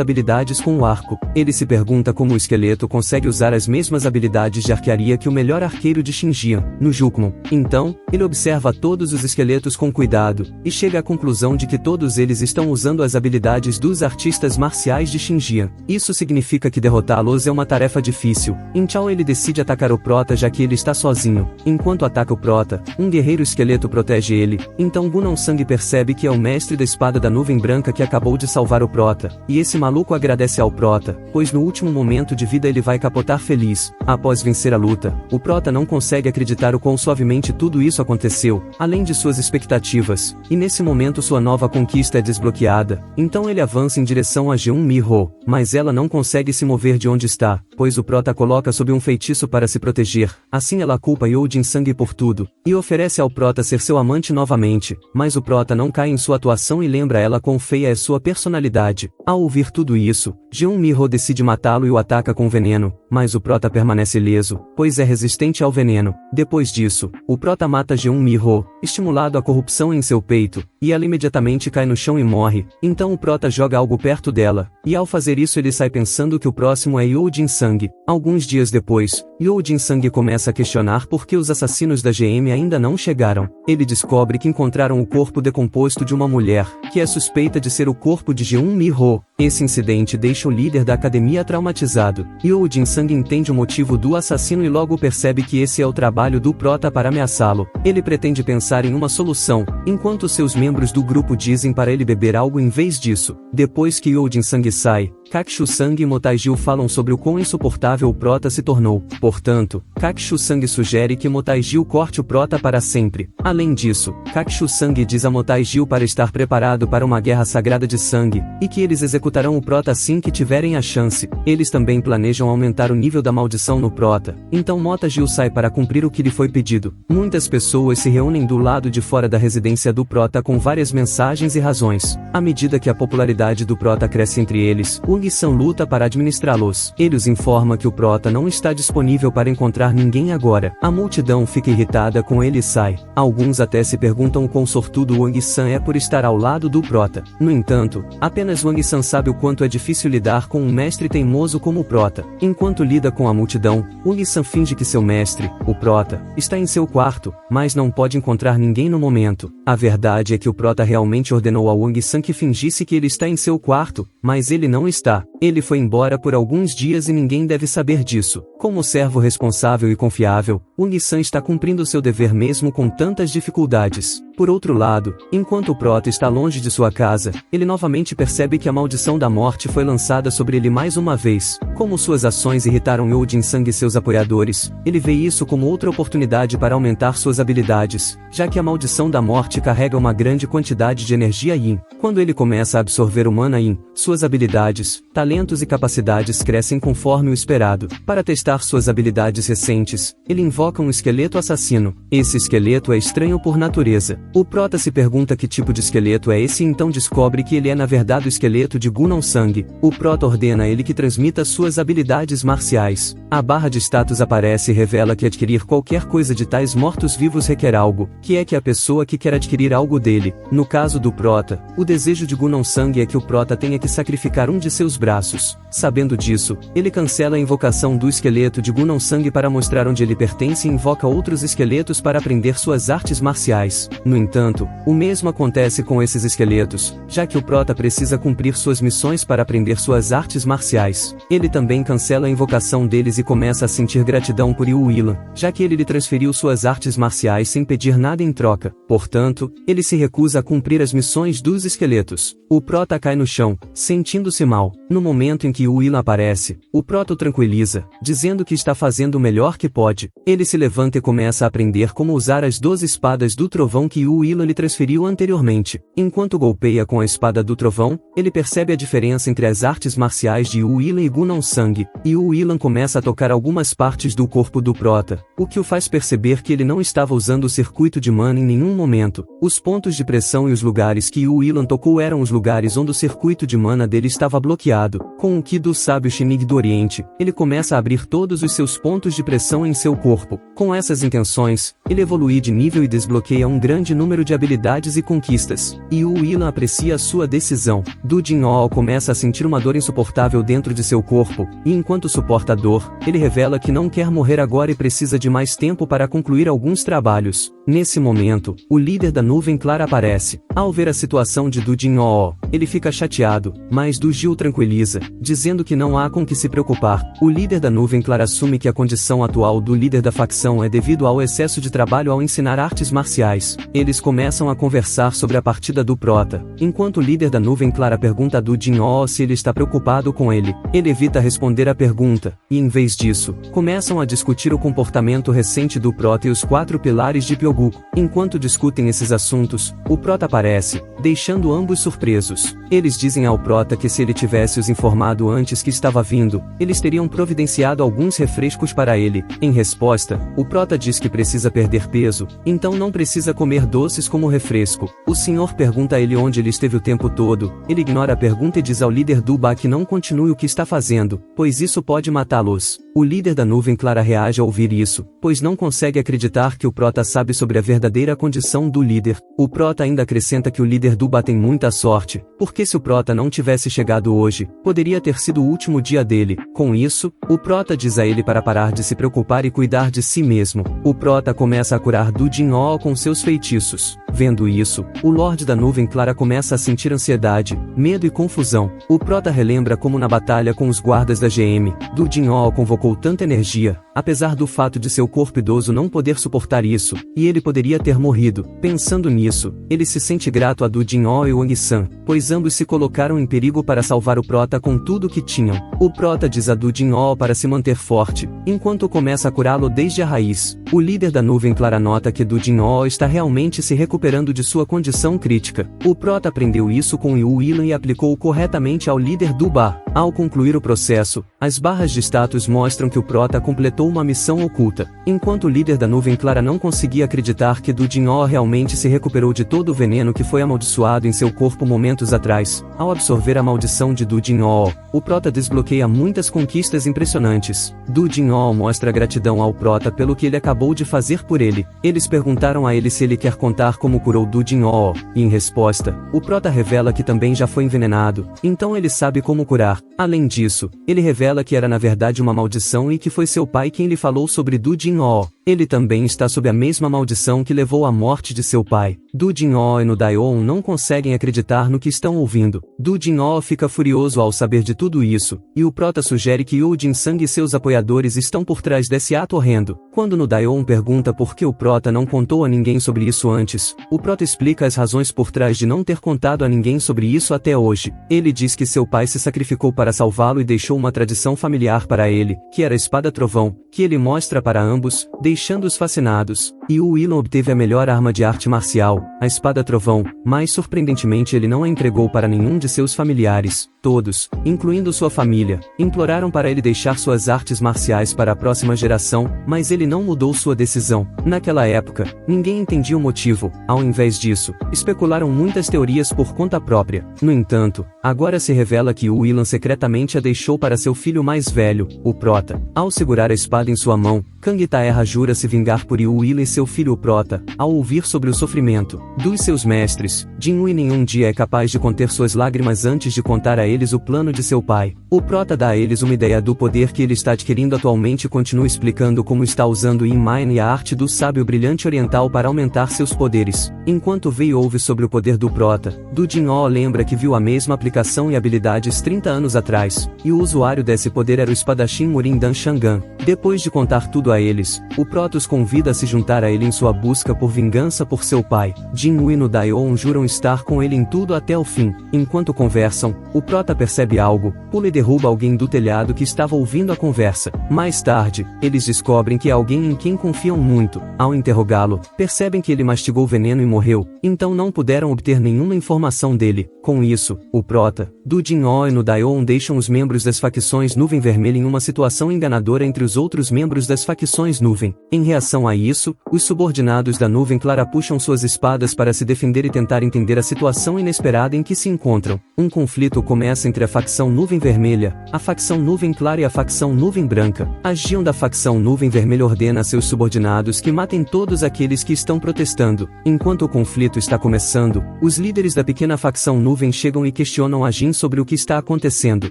habilidades com o arco. Ele se pergunta como o esqueleto consegue usar as mesmas habilidades de arquearia que o melhor arqueiro de Xinjiang, no Jukmon. Então, ele observa todos os esqueletos com cuidado, e chega à conclusão de que todos eles estão usando as habilidades dos artistas marciais de Xinjiang. Isso significa que derrotá-los é uma tarefa difícil. Então ele decide atacar o Prota já que ele está sozinho. Enquanto ataca o Prota, um guerreiro esqueleto protege ele. Então Gu Nansang percebe que é o mestre da espada da nuvem branca que acabou de salvar o Prota, e esse maluco agradece ao Prota, pois no último momento de vida ele vai capotar feliz. Após vencer a luta, o Prota não consegue acreditar o quão suavemente tudo isso aconteceu, além de suas expectativas, e nesse momento sua nova conquista é desbloqueada. Então ele avança em direção a Jeon Mi-ho, mas ela não consegue se mover de onde está, pois o Prota coloca sob um feitiço para se proteger. Assim ela culpa Yo Jin-sang por tudo, e oferece ao Prota ser seu amante novamente, mas o Prota não cai em sua atuação e lembra ela quão feia é sua personalidade. Ao ouvir tudo isso, Jeon Mi-ho decide matá-lo e o ataca com veneno, mas o Prota permanece ileso, pois é resistente ao veneno. Depois disso, o Prota mata Jeon Mi-ho, estimulado a corrupção em seu peito, e ela imediatamente cai no chão e morre. Então o Prota joga algo perto dela, e ao fazer isso ele sai pensando que o próximo é Yo Jin-sang. Alguns dias depois, Yo Jin-sang começa a questionar por que os assassinos da GM ainda não chegaram. Ele descobre que encontraram o corpo decomposto de uma mulher, que é suspeita de ser o corpo de Jeon Mi-ho. Esse incidente deixa o líder da academia traumatizado. Yo Jin-sang entende o motivo do assassino e logo percebe que esse é o trabalho do Prota para ameaçá-lo. Ele pretende pensar em uma solução, enquanto seus membros do grupo dizem para ele beber algo em vez disso. Depois que Yo Jin-sang sai, Kakshu-sang e Motaijil falam sobre o quão insuportável o Prota se tornou. Portanto, Kakshu-sang sugere que Motaijil corte o Prota para sempre. Além disso, Kakshu-sang diz a Motaijil para estar preparado para uma guerra sagrada de sangue, e que eles executarão o Prota assim que tiverem a chance. Eles também planejam aumentar o nível da maldição no Prota, então Motaijil sai para cumprir o que lhe foi pedido. Muitas pessoas se reúnem do lado de fora da residência do Prota com várias mensagens e razões. À medida que a popularidade do Prota cresce entre eles, Ung-san luta para administrá-los. Ele os informa que o Prota não está disponível para encontrar ninguém agora. A multidão fica irritada com ele e sai. Alguns até se perguntam o quão sortudo Wang-san é por estar ao lado do Prota. No entanto, apenas Wang-san sabe o quanto é difícil lidar com um mestre teimoso como o Prota. Enquanto lida com a multidão, Wang-san finge que seu mestre, o Prota, está em seu quarto, mas não pode encontrar ninguém no momento. A verdade é que o Prota realmente ordenou a Wang-san que fingisse que ele está em seu quarto, mas ele não está. Ele foi embora por alguns dias e ninguém deve saber disso. Como servo responsável e confiável, Wang-san está cumprindo seu dever mesmo com tantas dificuldades. Por outro lado, enquanto o Prota está longe de sua casa, ele novamente percebe que a maldição da morte foi lançada sobre ele mais uma vez. Como suas ações irritaram Yo Jin-sang e seus apoiadores, ele vê isso como outra oportunidade para aumentar suas habilidades, já que a maldição da morte carrega uma grande quantidade de energia Yin. Quando ele começa a absorver o Mana Yin, suas habilidades, talentos e capacidades crescem conforme o esperado. Para testar suas habilidades recentes, ele invoca um esqueleto assassino. Esse esqueleto é estranho por natureza. O Prota se pergunta que tipo de esqueleto é esse e então descobre que ele é na verdade o esqueleto de Gu Nansang. O Prota ordena a ele que transmita suas habilidades marciais. A barra de status aparece e revela que adquirir qualquer coisa de tais mortos-vivos requer algo, que é que a pessoa que quer adquirir algo dele. No caso do Prota, o desejo de Gu Nansang é que o Prota tenha que sacrificar um de seus braços. Sabendo disso, ele cancela a invocação do esqueleto de Gu Nansang para mostrar onde ele pertence e invoca outros esqueletos para aprender suas artes marciais. No entanto, o mesmo acontece com esses esqueletos, já que o Prota precisa cumprir suas missões para aprender suas artes marciais. Ele também cancela a invocação deles e começa a sentir gratidão por Yu Ilan, já que ele lhe transferiu suas artes marciais sem pedir nada em troca. Portanto, ele se recusa a cumprir as missões dos esqueletos. O Prota cai no chão, sentindo-se mal. No momento em que que Yu Ilan aparece, o Prota o tranquiliza, dizendo que está fazendo o melhor que pode. Ele se levanta e começa a aprender como usar as 12 espadas do trovão que Yu Ilan lhe transferiu anteriormente. Enquanto golpeia com a espada do trovão, ele percebe a diferença entre as artes marciais de Yu Ilan e Gunnan Sang, e Yu Ilan começa a tocar algumas partes do corpo do Prota, o que o faz perceber que ele não estava usando o circuito de mana em nenhum momento. Os pontos de pressão e os lugares que Yu Ilan tocou eram os lugares onde o circuito de mana dele estava bloqueado. Com o Ki do sábio Shinig do Oriente, ele começa a abrir todos os seus pontos de pressão em seu corpo. Com essas intenções, ele evolui de nível e desbloqueia um grande número de habilidades e conquistas. E Yu Ilan aprecia a sua decisão. Du Jinhao começa a sentir uma dor insuportável dentro de seu corpo, e enquanto suporta a dor, ele revela que não quer morrer agora e precisa de mais tempo para concluir alguns trabalhos. Nesse momento, o líder da nuvem clara aparece. Ao ver a situação de Du Jinhao, ele fica chateado, mas Du Ji o tranquiliza, dizendo que não há com que se preocupar. O líder da nuvem clara assume que a condição atual do líder da facção é devido ao excesso de trabalho ao ensinar artes marciais. Eles começam a conversar sobre a partida do Prota, enquanto o líder da nuvem clara pergunta a Du Jinhao se ele está preocupado com ele. Ele evita responder a pergunta, e em vez disso, começam a discutir o comportamento recente do Prota e os 4 pilares de Pyogoku. Enquanto discutem esses assuntos, o Prota aparece, deixando ambos surpresos. Eles dizem ao Prota que se ele tivesse os informado antes que estava vindo, eles teriam providenciado alguns refrescos para ele. Em resposta, o Prota diz que precisa perder peso, então não precisa comer doces como refresco. O senhor pergunta a ele onde ele esteve o tempo todo. Ele ignora a pergunta e diz ao líder do Ba que não continue o que está fazendo, pois isso pode matá-los. O líder da nuvem clara reage ao ouvir isso, pois não consegue acreditar que o Prota sabe sobre a verdadeira condição do líder. O Prota ainda acrescenta que o líder do Ba tem muita sorte, porque se o Prota não tivesse chegado hoje, poderia ter sido o último dia dele. Com isso, o Prota diz a ele para parar de se preocupar e cuidar de si mesmo. O Prota começa a curar Du Jinhao com seus feitiços. Vendo isso, o Lorde da Nuvem Clara começa a sentir ansiedade, medo e confusão. O Prota relembra como na batalha com os guardas da GM, Du Jinhao convocou tanta energia, apesar do fato de seu corpo idoso não poder suportar isso, e ele poderia ter morrido. Pensando nisso, ele se sente grato a Du Jinhao e Wang San, pois ambos se colocaram em perigo para salvar o Prota com tudo o que tinham. O Prota diz a Du Jinhao para se manter forte, enquanto começa a curá-lo desde a raiz. O líder da Nuvem Clara nota que Du Jinhao está realmente se recuperando de sua condição crítica. O Prota aprendeu isso com Yu Ilan e aplicou corretamente ao líder do Ba. Ao concluir o processo, as barras de status mostram que o Prota completou uma missão oculta. Enquanto o líder da Nuvem Clara não conseguia acreditar que Du Jinhao realmente se recuperou de todo o veneno que foi amaldiçoado em seu corpo momentos atrás, ao absorver a maldição de Du Jinhao, o Prota desbloqueia muitas conquistas impressionantes. Du Jinhao mostra gratidão ao Prota pelo que ele acabou de fazer por ele. Eles perguntaram a ele se ele quer contar como curou Du Jinhao, e em resposta, o Prota revela que também já foi envenenado, então ele sabe como curar. Além disso, ele revela que era na verdade uma maldição e que foi seu pai quem lhe falou sobre Du Jinhao. Ele também está sob a mesma maldição que levou à morte de seu pai. Du Jinhao e no Daeon não conseguem acreditar no que estão ouvindo. Du Jinhao fica furioso ao saber de tudo isso, e o Prota sugere que Yu Jin Sang e seus apoiadores estão por trás desse ato horrendo. Quando no Daeon pergunta por que o Prota não contou a ninguém sobre isso antes, o Prota explica as razões por trás de não ter contado a ninguém sobre isso até hoje. Ele diz que seu pai se sacrificou para salvá-lo e deixou uma tradição familiar para ele, que era a espada trovão, que ele mostra para ambos, deixando-os fascinados. E Yu Ilan obteve a melhor arma de arte marcial, a espada trovão, mas surpreendentemente ele não a entregou para nenhum de seus familiares. Todos, incluindo sua família, imploraram para ele deixar suas artes marciais para a próxima geração, mas ele não mudou sua decisão. Naquela época, ninguém entendia o motivo. Ao invés disso, especularam muitas teorias por conta própria. No entanto, agora se revela que Yu Ilan secretamente a deixou para seu filho mais velho, o Prota. Ao segurar a espada em sua mão, Kang Taerra jura se vingar por Yu Ilan e seu filho o Prota. Ao ouvir sobre o sofrimento dos seus mestres, Jin Hui nenhum dia é capaz de conter suas lágrimas antes de contar a eles o plano de seu pai. O Prota dá a eles uma ideia do poder que ele está adquirindo atualmente e continua explicando como está usando Yin Mine e a arte do sábio brilhante oriental para aumentar seus poderes. Enquanto vê e ouve sobre o poder do Prota, Du Jinhao lembra que viu a mesma aplicação e habilidades 30 anos atrás, e o usuário desse poder era o espadachim Murindan Shangan. Depois de contar tudo a eles, o Prota os convida a se juntar a ele em sua busca por vingança por seu pai. Jin Hui e no Daeon juram estar com ele em tudo até o fim. Enquanto conversam, o Prota percebe algo, pula e derruba alguém do telhado que estava ouvindo a conversa. Mais tarde, eles descobrem que é alguém em quem confiam muito. Ao interrogá-lo, percebem que ele mastigou veneno e morreu, então não puderam obter nenhuma informação dele. Com isso, o Prota, do Jin-Oh e no Daeon deixam os membros das facções Nuvem Vermelha em uma situação enganadora entre os outros membros das facções Nuvem. Em reação a isso, os subordinados da Nuvem Clara puxam suas espadas para se defender e tentar entender a situação inesperada em que se encontram. Um conflito começa entre a facção Nuvem Vermelha, a facção Nuvem Clara e a facção Nuvem Branca. A Gion da facção Nuvem Vermelha ordena a seus subordinados que matem todos aqueles que estão protestando. Enquanto o conflito está começando, os líderes da pequena facção Nuvem chegam e questionam a Jin sobre o que está acontecendo.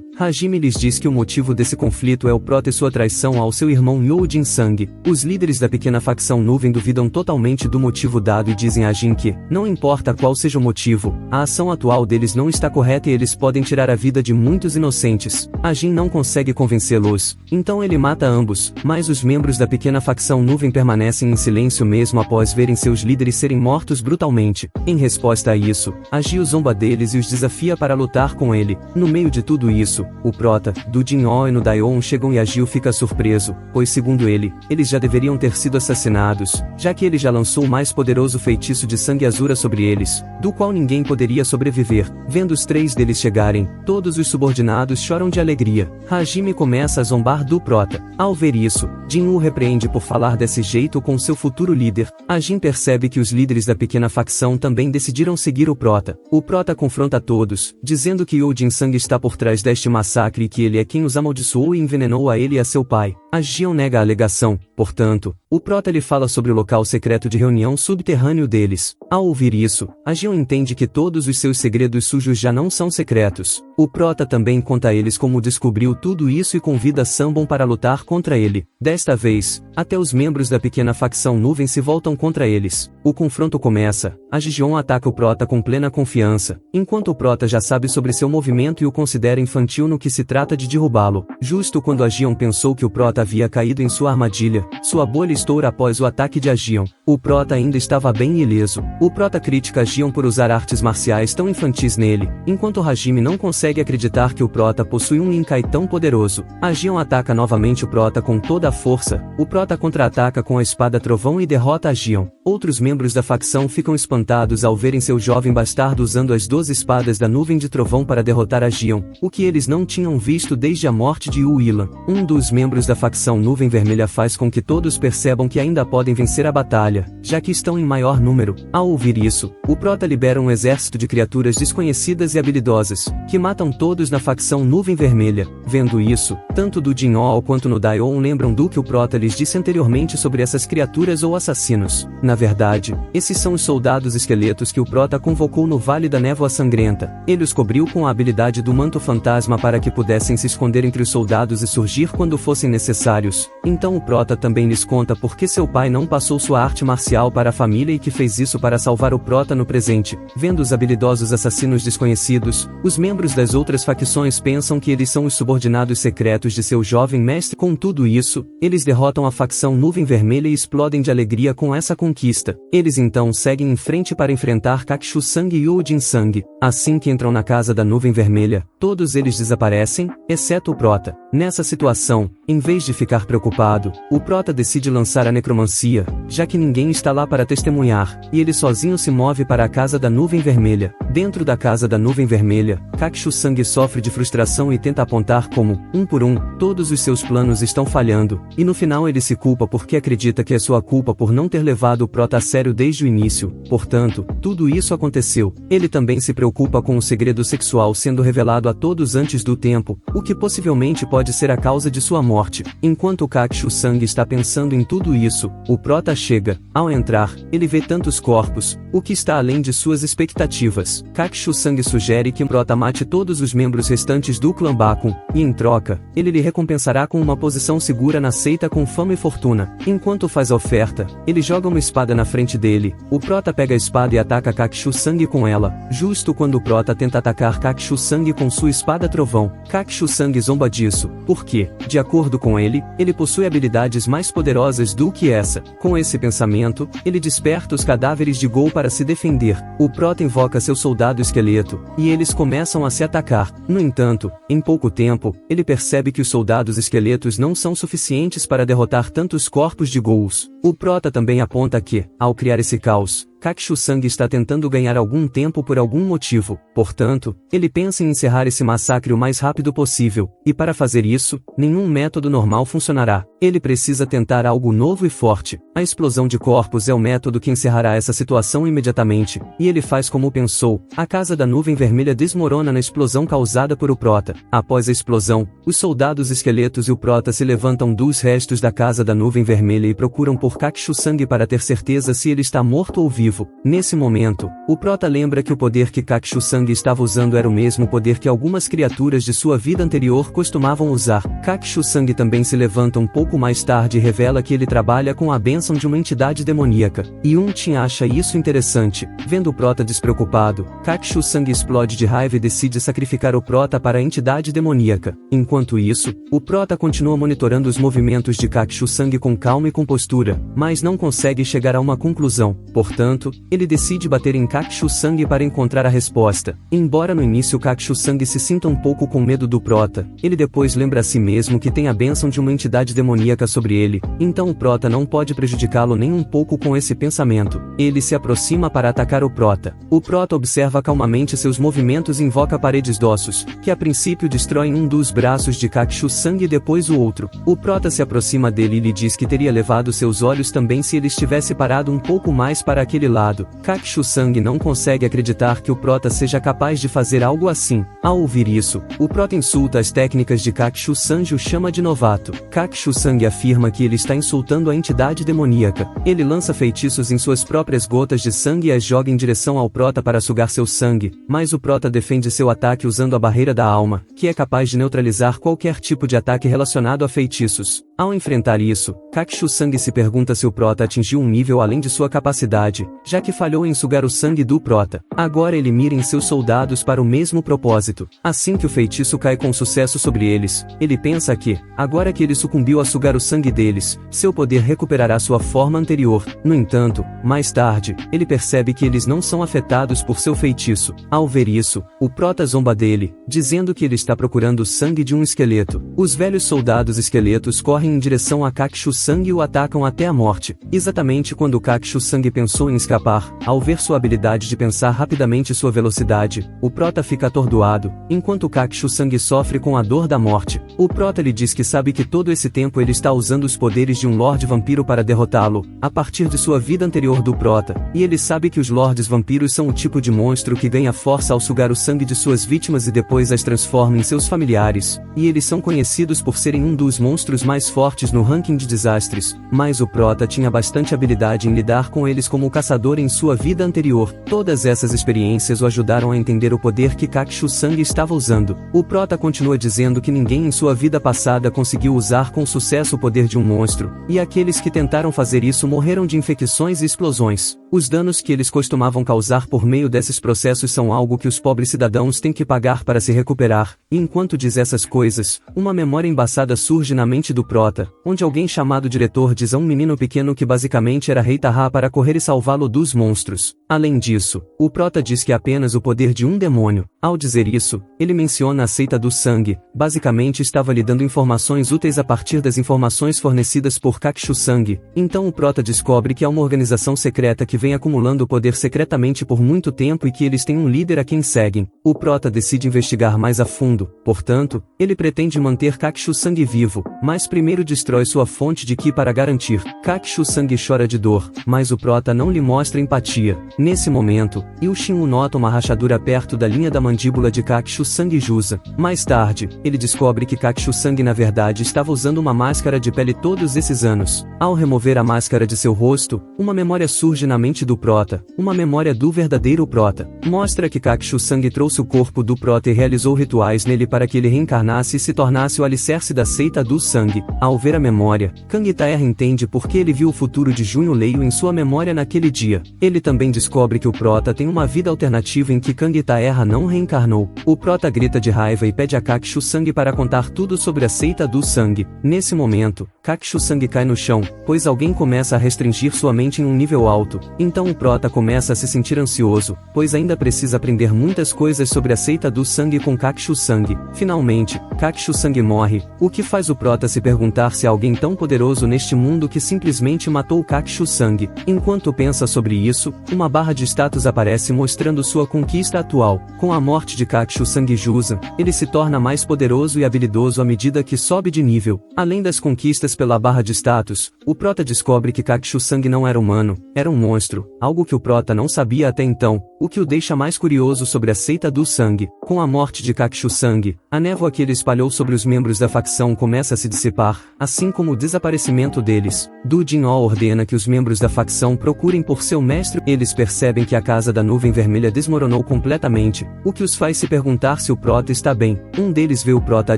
Hajime lhes diz que o motivo desse conflito é o Prota e sua traição ao seu irmão Yo Jin-Sang. Os líderes da pequena facção Nuvem duvidam totalmente do motivo dado e dizem a Jin que, não importa qual seja o motivo, a ação atual deles não está correta e eles podem tirar a vida de muitos inocentes. A Jin não consegue convencê-los, então ele mata ambos, mas os membros da pequena facção Nuvem permanecem em silêncio mesmo após verem seus líderes serem mortos brutalmente. Em resposta a isso, a Gio zomba deles e os desafia para lutar com ele. No meio de tudo isso, o Prota, do Jin-Oh e no Daeon chegam e a Gio fica surpreso, pois segundo ele, eles já deveriam ter sido assassinados, já que ele já lançou o mais poderoso feitiço de sangue azura sobre eles, do qual ninguém poderia sobreviver. Vendo os três deles chegarem, todos os subordinados choram de alegria. Hajime começa a zombar do Prota. Ao ver isso, Jin-Woo repreende por falar desse jeito com seu futuro líder. A Jin percebe que os líderes da pequena facção também decidiram seguir o Prota. O Prota confronta todos, dizendo que Yo Jin-Sang está por trás deste massacre e que ele é quem os amaldiçoou e envenenou a ele e a seu pai. A Gion nega a alegação, portanto, o Prota lhe fala sobre o local secreto de reunião subterrâneo deles. Ao ouvir isso, a Gion entende que todos os seus segredos sujos já não são secretos. O Prota também conta a eles como descobriu tudo isso e convida Sambon para lutar contra ele. Desta vez, até os membros da pequena facção Nuvem se voltam contra eles. O confronto começa, a Gion ataca o Prota com plena confiança, enquanto o Prota já sabe sobre seu movimento e o considera infantil no que se trata de derrubá-lo. Justo quando a Gion pensou que o Prota havia caído em sua armadilha, sua bolha estoura após o ataque de Gion. O Prota ainda estava bem ileso. O Prota critica Gion por usar artes marciais tão infantis nele, enquanto Hajime não consegue acreditar que o Prota possui um Inkai tão poderoso. A Gion ataca novamente o Prota com toda a força. O Prota contra-ataca com a espada trovão e derrota a Gion. Outros membros da facção ficam espantados ao verem seu jovem bastardo usando as 12 espadas da nuvem de trovão para derrotar a Gion, o que eles não tinham visto desde a morte de Yu Ilan. Um dos membros da facção Nuvem Vermelha faz com que todos percebam que ainda podem vencer a batalha, já que estão em maior número. Ao ouvir isso, o Prota libera um exército de criaturas desconhecidas e habilidosas, que matam todos na facção Nuvem Vermelha. Vendo isso, tanto do Jin-Oh quanto no Daeon lembram do que o Prota lhes disse anteriormente sobre essas criaturas ou assassinos. Na verdade, esses são os soldados esqueletos que o Prota convocou no Vale da Névoa Sangrenta. Ele os cobriu com a habilidade do Manto Fantasma para que pudessem se esconder entre os soldados e surgir quando fossem necessários. Então o Prota também lhes conta por que seu pai não passou sua arte marcial para a família e que fez isso para salvar o Prota no presente. Vendo os habilidosos assassinos desconhecidos, os membros das outras facções pensam que eles são os subordinados secretos de seu jovem mestre. Com tudo isso, eles derrotam a facção Nuvem Vermelha e explodem de alegria com essa conquista. Eles então seguem em frente para enfrentar Kakushu-Sang e Yo Jin-Sang. Assim que entram na casa da Nuvem Vermelha, todos eles desaparecem, exceto o Prota. Nessa situação, em vez de ficar preocupado, o Prota decide lançar a necromancia, já que ninguém está lá para testemunhar, e ele sozinho se move para a casa da Nuvem Vermelha. Dentro da casa da Nuvem Vermelha, Kakushu-Sang sofre de frustração e tenta apontar como, um por um, todos os seus planos estão falhando, e no final ele se culpa porque acredita que é sua culpa por não ter levado o Prota a sério desde o início. Portanto, tudo isso aconteceu. Ele também se preocupa com o segredo sexual sendo revelado a todos antes do tempo, o que possivelmente pode ser a causa de sua morte. Enquanto Kakushu-Sang está pensando em tudo isso, o Prota chega. Ao entrar, ele vê tantos corpos, o que está além de suas expectativas. Kakushu-Sang sugere que Prota mate todos os membros restantes do clã Bakun, e em troca, ele lhe recompensará com uma posição segura na seita com fama e fortuna. Enquanto faz a oferta, ele joga uma espada na frente dele. O Prota pega a espada e ataca Kakushu-Sang com ela, justo quando o Prota tenta atacar Kakushu-Sang com sua espada trovão. Kakushu-Sang zomba disso, porque, de acordo com ele possui habilidades mais poderosas do que essa. Com esse pensamento, ele desperta os cadáveres de Gol para se defender. O Prota invoca seus soldado esqueleto, e eles começam a se atacar. No entanto, em pouco tempo, ele percebe que os soldados esqueletos não são suficientes para derrotar tantos corpos de ghouls. O prota também aponta que, ao criar esse caos, Kakshu-Sang está tentando ganhar algum tempo por algum motivo, portanto, ele pensa em encerrar esse massacre o mais rápido possível, e para fazer isso, nenhum método normal funcionará. Ele precisa tentar algo novo e forte. A explosão de corpos é o método que encerrará essa situação imediatamente, e ele faz como pensou. A casa da nuvem vermelha desmorona na explosão causada por o prota. Após a explosão, os soldados esqueletos e o prota se levantam dos restos da casa da nuvem vermelha e procuram por Kakshu-Sang para ter certeza se ele está morto ou vivo. Nesse momento, o prota lembra que o poder que Kakshu-Sang estava usando era o mesmo poder que algumas criaturas de sua vida anterior costumavam usar. Kakshu-Sang também se levanta um pouco mais tarde e revela que ele trabalha com a bênção de uma entidade demoníaca. Yun-Tin acha isso interessante. Vendo o prota despreocupado, Kakshu-Sang explode de raiva e decide sacrificar o prota para a entidade demoníaca. Enquanto isso, o prota continua monitorando os movimentos de Kakshu-Sang com calma e compostura, mas não consegue chegar a uma conclusão. Portanto, ele decide bater em Kakshu-Sang para encontrar a resposta. Embora no início Kakshu-Sang se sinta um pouco com medo do prota, ele depois lembra a si mesmo que tem a bênção de uma entidade demoníaca sobre ele, então o prota não pode prejudicá-lo nem um pouco com esse pensamento. Ele se aproxima para atacar o prota. O prota observa calmamente seus movimentos e invoca paredes d'ossos, que a princípio destroem um dos braços de Kakshu-Sang e depois o outro. O prota se aproxima dele e lhe diz que teria levado seus olhos também se ele estivesse parado um pouco mais para aquele lado. Kakshu-Sang não consegue acreditar que o prota seja capaz de fazer algo assim. Ao ouvir isso, o prota insulta as técnicas de Kakshu-Sang e o chama de novato. Kakshu-Sang afirma que ele está insultando a entidade demoníaca. Ele lança feitiços em suas próprias gotas de sangue e as joga em direção ao prota para sugar seu sangue, mas o prota defende seu ataque usando a barreira da alma, que é capaz de neutralizar qualquer tipo de ataque relacionado a feitiços. Ao enfrentar isso, Kakshu-Sang se pergunta se o prota atingiu um nível além de sua capacidade, já que falhou em sugar o sangue do prota. Agora ele mira em seus soldados para o mesmo propósito. Assim que o feitiço cai com sucesso sobre eles, ele pensa que, agora que ele sucumbiu a sugar o sangue deles, seu poder recuperará sua forma anterior. No entanto, mais tarde, ele percebe que eles não são afetados por seu feitiço. Ao ver isso, o prota zomba dele, dizendo que ele está procurando o sangue de um esqueleto. Os velhos soldados esqueletos correm em direção a Kakshu-Sang e o atacam até a morte. Exatamente quando Kakshu-Sang pensou em escapar, ao ver sua habilidade de pensar rapidamente e sua velocidade, o prota fica atordoado, enquanto Kakshu-Sang sofre com a dor da morte. O prota lhe diz que sabe que todo esse tempo ele está usando os poderes de um Lorde Vampiro para derrotá-lo, a partir de sua vida anterior do prota, e ele sabe que os Lordes Vampiros são o tipo de monstro que ganha força ao sugar o sangue de suas vítimas e depois as transforma em seus familiares, e eles são conhecidos por serem um dos monstros mais fortes no ranking de desastres, mas o prota tinha bastante habilidade em lidar com eles como caçador em sua vida anterior. Todas essas experiências o ajudaram a entender o poder que Kakshu-Sang estava usando. O prota continua dizendo que ninguém em sua vida passada conseguiu usar com sucesso o poder de um monstro, e aqueles que tentaram fazer isso morreram de infecções e explosões. Os danos que eles costumavam causar por meio desses processos são algo que os pobres cidadãos têm que pagar para se recuperar, e enquanto diz essas coisas, uma memória embaçada surge na mente do prota, onde alguém chamado diretor diz a um menino pequeno que basicamente era Rei Taha para correr e salvá-lo dos monstros. Além disso, o prota diz que é apenas o poder de um demônio. Ao dizer isso, ele menciona a seita do sangue, basicamente estava lhe dando informações úteis a partir das informações fornecidas por Kakshu-Sang. Então o prota descobre que há uma organização secreta que vem acumulando poder secretamente por muito tempo e que eles têm um líder a quem seguem. O prota decide investigar mais a fundo, portanto, ele pretende manter Kakshu-Sang vivo, mas primeiro destrói sua fonte de Ki para garantir. Kakshu-Sang chora de dor, mas o prota não lhe mostra empatia. Nesse momento, Yushin nota uma rachadura perto da linha da mandíbula de Kakshu-Sang e Jusa. Mais tarde, ele descobre que Kakshu-Sang na verdade estava usando uma máscara de pele todos esses anos. Ao remover a máscara de seu rosto, uma memória surge na mente do prota, uma memória do verdadeiro prota. Mostra que Kakshu-Sang trouxe o corpo do prota e realizou rituais nele para que ele reencarnasse e se tornasse o alicerce da seita do sangue. Ao ver a memória, Kang Taer entende por que ele viu o futuro de Junho Leio em sua memória naquele dia. Ele também descobre descobre que o Prota tem uma vida alternativa em que Kang Taerra não reencarnou. O Prota grita de raiva e pede a Kakshu-Sang para contar tudo sobre a seita do sangue. Nesse momento, Kakshu-Sang cai no chão, pois alguém começa a restringir sua mente em um nível alto. Então o Prota começa a se sentir ansioso, pois ainda precisa aprender muitas coisas sobre a seita do sangue com Kakshu-Sang. Finalmente, Kakshu-Sang morre, o que faz o Prota se perguntar se há alguém tão poderoso neste mundo que simplesmente matou Kakshu-Sang. Enquanto pensa sobre isso, uma barra de status aparece mostrando sua conquista atual. Com a morte de Kakshu-Sang Jusan, ele se torna mais poderoso e habilidoso à medida que sobe de nível. Além das conquistas pela barra de status, o Prota descobre que Kakshu-Sang não era humano, era um monstro, algo que o Prota não sabia até então, o que o deixa mais curioso sobre a seita do sangue. Com a morte de Kakshu-Sang, a névoa que ele espalhou sobre os membros da facção começa a se dissipar, assim como o desaparecimento deles. Du Jin-ho ordena que os membros da facção procurem por seu mestre. Eles percebem que a casa da nuvem vermelha desmoronou completamente, o que os faz se perguntar se o Prota está bem. Um deles vê o Prota à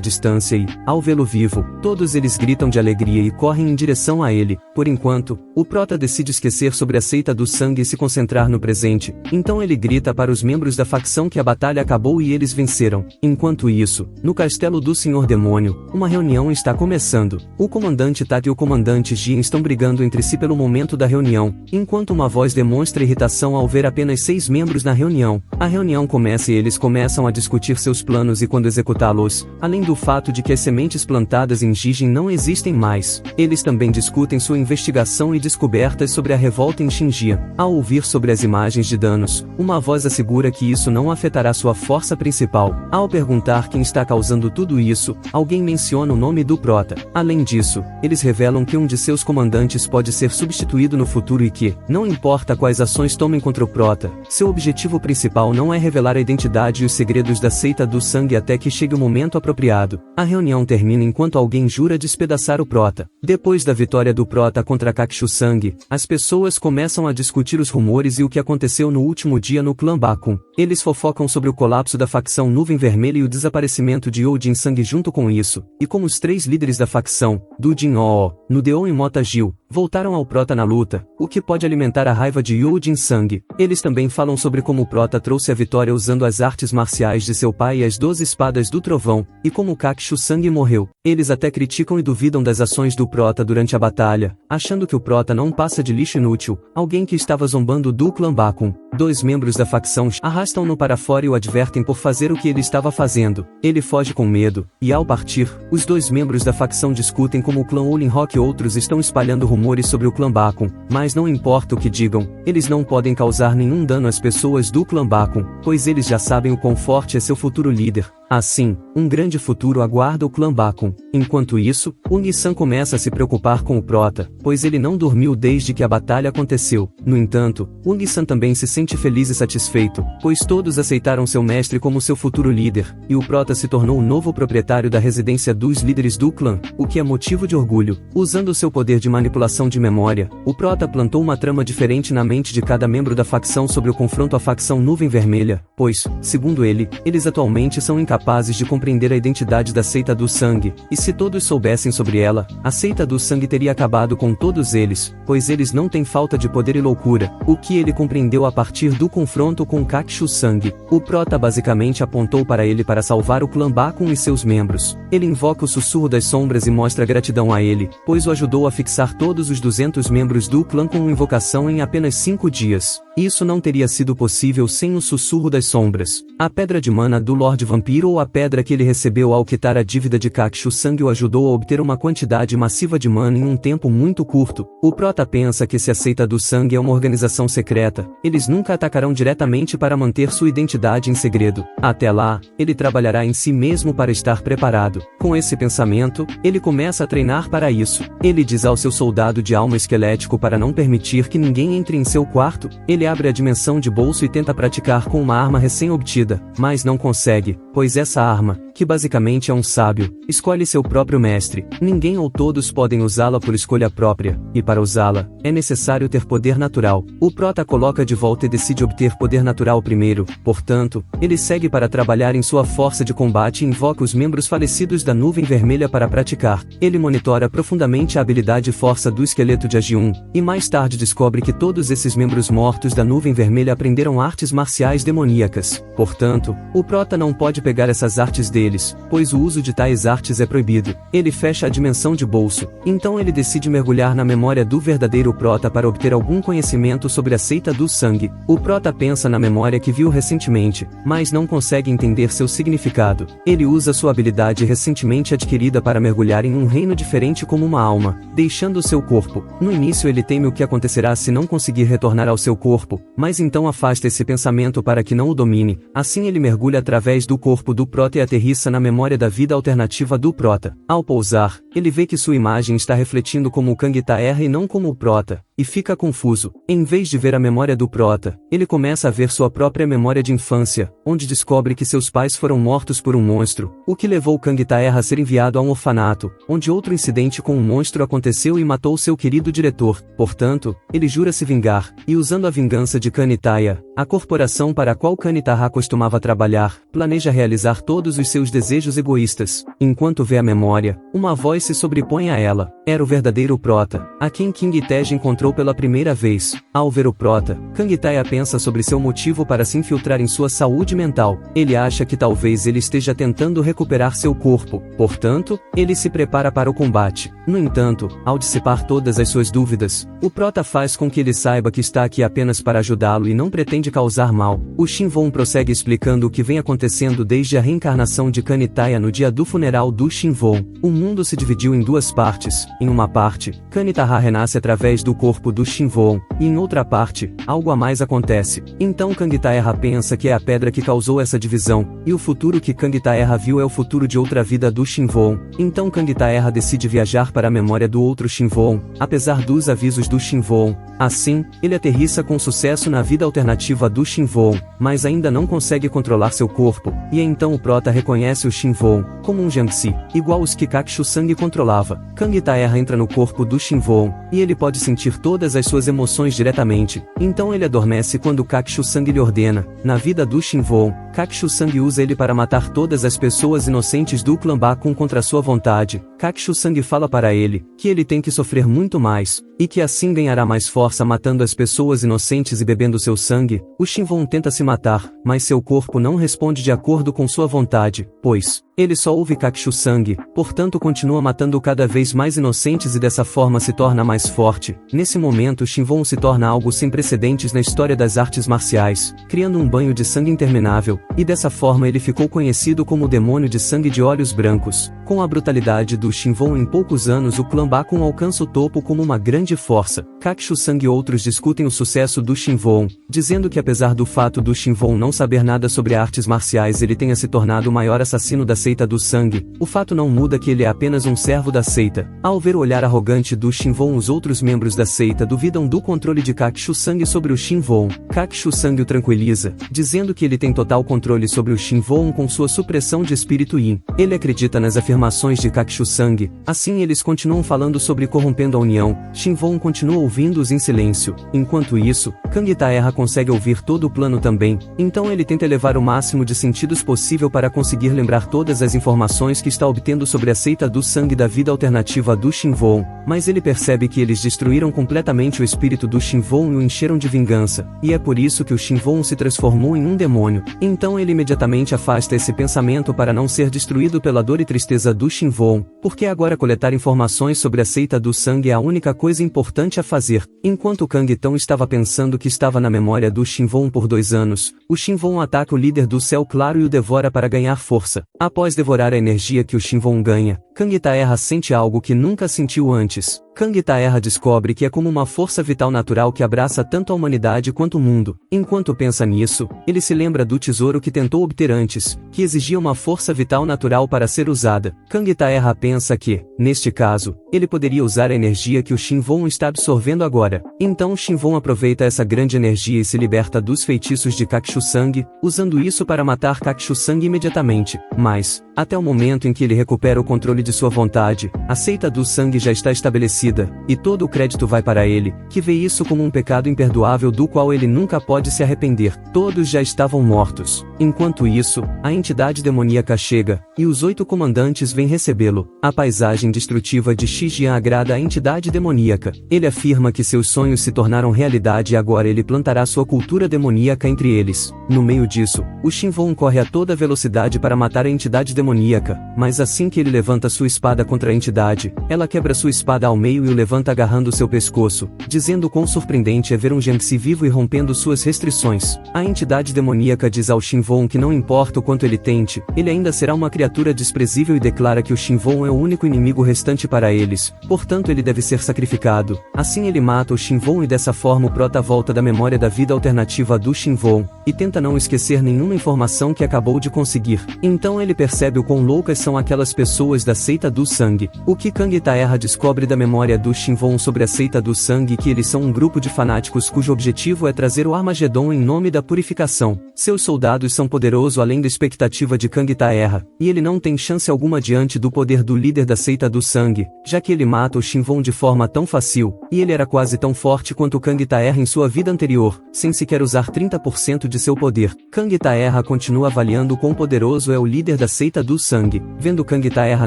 distância e, ao vê-lo vivo, todos eles gritam de alegria e correm em direção a ele. Por enquanto, o Prota decide esquecer sobre a seita do sangue e se concentrar no presente, então ele grita para os membros da facção que a batalha acabou e eles venceram. Enquanto isso, no castelo do Senhor Demônio, uma reunião está começando. O comandante Tat e o comandante Jin estão brigando entre si pelo momento da reunião, enquanto uma voz demonstra irritação ao ver apenas 6 membros na reunião. A reunião começa e eles começam a discutir seus planos e quando executá-los, além do fato de que as sementes plantadas em Jijin não existem mais. Eles também discutem sua investigação e descobertas sobre a revolta em Xinjiang. Ao ouvir sobre as imagens de danos, uma voz assegura que isso não afetará sua força principal. Ao perguntar quem está causando tudo isso, alguém menciona o nome do Prota. Além disso, eles revelam que um de seus comandantes pode ser substituído no futuro e que, não importa quais ações tomem contra o Prota, seu objetivo principal não é revelar a identidade e os segredos da seita do sangue até que chegue o momento apropriado. A reunião termina enquanto alguém jura despedaçar o Prota. Depois da vitória do Prota contra Kakshu-Sang, as pessoas começam a discutir os rumores e o que aconteceu no último dia no clã Bakun. Eles fofocam sobre o colapso da facção Nuvem Vermelha e o desaparecimento de You Jin-Sang junto com isso, e como os 3 líderes da facção, Du Jin-ho, Nudeon e Mota Gil, voltaram ao Prota na luta, o que pode alimentar a raiva de You Jin-Sang. Eles também falam sobre como o Prota trouxe a vitória usando as artes marciais de seu pai e as 12 espadas do trovão, e como Kakshu-Sang morreu. Eles até criticam e duvidam das ações do Prota durante a batalha, achando que o Prota não passa de lixo inútil, alguém que estava zombando do clã Bakun. 2 membros da facção arrastam-no para fora e o advertem por fazer o que ele estava fazendo. Ele foge com medo, e ao partir, os 2 membros da facção discutem como o clã Olin Rock e outros estão espalhando rumores sobre o clã Bakun, mas não importa o que digam, eles não podem causar nenhum dano às pessoas do clã Bakun, pois eles já sabem o quão forte é seu futuro líder. Assim, um grande futuro aguarda o clã Bakun. Enquanto isso, o Nissan começa a se preocupar com o Prota, pois ele não dormiu desde que a batalha aconteceu. No entanto, o Nissan também se sente feliz e satisfeito, pois todos aceitaram seu mestre como seu futuro líder, e o Prota se tornou o novo proprietário da residência dos líderes do clã, o que é motivo de orgulho. Usando seu poder de manipulação de memória, o Prota plantou uma trama diferente na mente de cada membro da facção sobre o confronto à facção Nuvem Vermelha, pois, segundo ele, eles atualmente são incapazes de compreender a identidade da seita do sangue, e se todos soubessem sobre ela, a seita do sangue teria acabado com todos eles, pois eles não têm falta de poder e loucura, o que ele compreendeu a partir do confronto com Kakshu-Sang. O Prota basicamente apontou para ele para salvar o clã Bakun e seus membros. Ele invoca o Sussurro das Sombras e mostra gratidão a ele, pois o ajudou a fixar todos os 200 membros do clã com uma invocação em apenas 5 dias. Isso não teria sido possível sem o Sussurro das Sombras. A Pedra de Mana do Lorde Vampiro ou a pedra que ele recebeu ao quitar a dívida de Kakshu-Sang o ajudou a obter uma quantidade massiva de mana em um tempo muito curto. O Prota pensa que se a seita do sangue é uma organização secreta, eles nunca atacarão diretamente para manter sua identidade em segredo. Até lá, ele trabalhará em si mesmo para estar preparado. Com esse pensamento, ele começa a treinar para isso. Ele diz ao seu soldado de alma esquelético para não permitir que ninguém entre em seu quarto. Ele abre a dimensão de bolso e tenta praticar com uma arma recém-obtida, mas não consegue, pois essa arma, que basicamente é um sábio, escolhe seu próprio mestre. Ninguém ou todos podem usá-la por escolha própria, e para usá-la, é necessário ter poder natural. O Prota coloca de volta e decide obter poder natural primeiro, portanto, ele segue para trabalhar em sua força de combate e invoca os membros falecidos da Nuvem Vermelha para praticar. Ele monitora profundamente a habilidade e força do esqueleto de Agi-1, e mais tarde descobre que todos esses membros mortos membros da Nuvem Vermelha aprenderam artes marciais demoníacas. Portanto, o Prota não pode pegar essas artes deles, pois o uso de tais artes é proibido. Ele fecha a dimensão de bolso, então ele decide mergulhar na memória do verdadeiro Prota para obter algum conhecimento sobre a seita do sangue. O Prota pensa na memória que viu recentemente, mas não consegue entender seu significado. Ele usa sua habilidade recentemente adquirida para mergulhar em um reino diferente como uma alma, deixando seu corpo. No início ele teme o que acontecerá se não conseguir retornar ao seu corpo, mas então afasta esse pensamento para que não o domine. Assim ele mergulha através do corpo do Prota e aterrissa na memória da vida alternativa do Prota. Ao pousar, ele vê que sua imagem está refletindo como o Kang Taerra e não como o Prota, e fica confuso. Em vez de ver a memória do Prota, ele começa a ver sua própria memória de infância, onde descobre que seus pais foram mortos por um monstro, o que levou Kang Taerra a ser enviado a um orfanato, onde outro incidente com um monstro aconteceu e matou seu querido diretor. Portanto, ele jura se vingar, e usando a vingança de Kanitaya, a corporação para a qual Kanitaha costumava trabalhar, planeja realizar todos os seus desejos egoístas. Enquanto vê a memória, uma voz se sobrepõe a ela. Era o verdadeiro Prota, a quem King Tej encontrou pela primeira vez. Ao ver o Prota, Kanitaya pensa sobre seu motivo para se infiltrar em sua saúde mental. Ele acha que talvez ele esteja tentando recuperar seu corpo. Portanto, ele se prepara para o combate. No entanto, ao dissipar todas as suas dúvidas, o Prota faz com que ele saiba que está aqui apenas para ajudá-lo e não pretende causar mal. O Shinvon prossegue explicando o que vem acontecendo desde a reencarnação de Kanitaya no dia do funeral do Shinvon. O mundo se dividiu em duas partes. Em uma parte, Kanitaha renasce através do corpo do Shinvon, e em outra parte, algo a mais acontece. Então Kang Taerra pensa que é a pedra que causou essa divisão, e o futuro que Kang Taerra viu é o futuro de outra vida do Shinvon. Então Kang Taerra decide viajar para a memória do outro Shinvon, apesar dos avisos do Shinvon. Assim, ele aterrissa com sucesso na vida alternativa do Shinvon, mas ainda não consegue controlar seu corpo, e então o Prota reconhece o Shinvon como um Jiangxi, igual os que Kakshu Sang controlava. Kang Taerra entra no corpo do Shinvon, e ele pode sentir todas as suas emoções diretamente. Então ele adormece quando Kakshu Sang lhe ordena. Na vida do Shinvon, Kakshu Sang usa ele para matar todas as pessoas inocentes do clã Bakun contra sua vontade. Kakshu Sang fala para ele que ele tem que sofrer muito mais, e que assim ganhará mais força matando as pessoas inocentes e bebendo seu sangue. O Shinvon tenta se matar, mas seu corpo não responde de acordo com sua vontade, pois ele só ouve Kakshu Sang, portanto continua matando cada vez mais inocentes e dessa forma se torna mais forte. Nesse momento Shinvon se torna algo sem precedentes na história das artes marciais, criando um banho de sangue interminável, e dessa forma ele ficou conhecido como o demônio de sangue de olhos brancos. Com a brutalidade do Shinvon em poucos anos o clã Bakun alcança o topo como uma grande força. Kakshu Sang e outros discutem o sucesso do Shinvon, dizendo que apesar do fato do Shinvon não saber nada sobre artes marciais ele tenha se tornado o maior assassino da seita do sangue, o fato não muda que ele é apenas um servo da seita. Ao ver o olhar arrogante do Shinvon os outros membros da seita duvidam do controle de Kakshu Sang sobre o Shinvon. Kakshu Sang o tranquiliza, dizendo que ele tem total controle sobre o Shinvon com sua supressão de espírito Yin. Ele acredita nas afirmações de Kakshu Sang, assim eles continuam falando sobre corrompendo a união. Shinvon continua ouvindo-os em silêncio. Enquanto isso, Kang Taerra consegue ouvir todo o plano também, então ele tenta elevar o máximo de sentidos possível para conseguir lembrar todas as informações que está obtendo sobre a seita do sangue da vida alternativa do Shinvon, mas ele percebe que eles destruíram completamente o espírito do Shinvon e o encheram de vingança, e é por isso que o Shinvon se transformou em um demônio. Então ele imediatamente afasta esse pensamento para não ser destruído pela dor e tristeza do Shinvon, porque agora coletar informações sobre a seita do sangue é a única coisa importante a fazer. Enquanto Kang Tong estava pensando que estava na memória do Shinvon por 2 anos, o Shinvon ataca o líder do Céu Claro e o devora para ganhar força. Após devorar a energia que o Shinvon ganha, Kang Taerra sente algo que nunca sentiu antes. Kang Taerra descobre que é como uma força vital natural que abraça tanto a humanidade quanto o mundo. Enquanto pensa nisso, ele se lembra do tesouro que tentou obter antes, que exigia uma força vital natural para ser usada. Kang Taerra pensa que, neste caso, ele poderia usar a energia que o Shinvon está absorvendo agora. Então o Shinvon aproveita essa grande energia e se liberta dos feitiços de Kakshu Sang, usando isso para matar Kakshu Sang imediatamente. Mas, até o momento em que ele recupera o controle de sua vontade, a seita do sangue já está estabelecida suicida, e todo o crédito vai para ele, que vê isso como um pecado imperdoável do qual ele nunca pode se arrepender. Todos já estavam mortos. Enquanto isso, a entidade demoníaca chega, e os 8 comandantes vêm recebê-lo. A paisagem destrutiva de Shijian agrada à entidade demoníaca. Ele afirma que seus sonhos se tornaram realidade e agora ele plantará sua cultura demoníaca entre eles. No meio disso, o Shinvon corre a toda velocidade para matar a entidade demoníaca, mas assim que ele levanta sua espada contra a entidade, ela quebra sua espada ao meio e o levanta agarrando seu pescoço, dizendo quão surpreendente é ver um Genxi vivo e rompendo suas restrições. A entidade demoníaca diz ao Shinvon que não importa o quanto ele tente, ele ainda será uma criatura desprezível e declara que o Shinvon é o único inimigo restante para eles, portanto ele deve ser sacrificado. Assim ele mata o Shinvon e dessa forma o Prota volta da memória da vida alternativa do Shinvon, e tenta não esquecer nenhuma informação que acabou de conseguir. Então ele percebe o quão loucas são aquelas pessoas da seita do sangue. O que Kang Taerra descobre da memória do Shinvon sobre a seita do sangue que eles são um grupo de fanáticos cujo objetivo é trazer o Armagedon em nome da purificação. Seus soldados são poderosos além da expectativa de Kang Taerra, e ele não tem chance alguma diante do poder do líder da seita do sangue, já que ele mata o Shinvon de forma tão fácil, e ele era quase tão forte quanto Kang Taerra em sua vida anterior, sem sequer usar 30% de seu poder. Kang Taerra continua avaliando quão poderoso é o líder da seita do sangue. Vendo Kang Taerra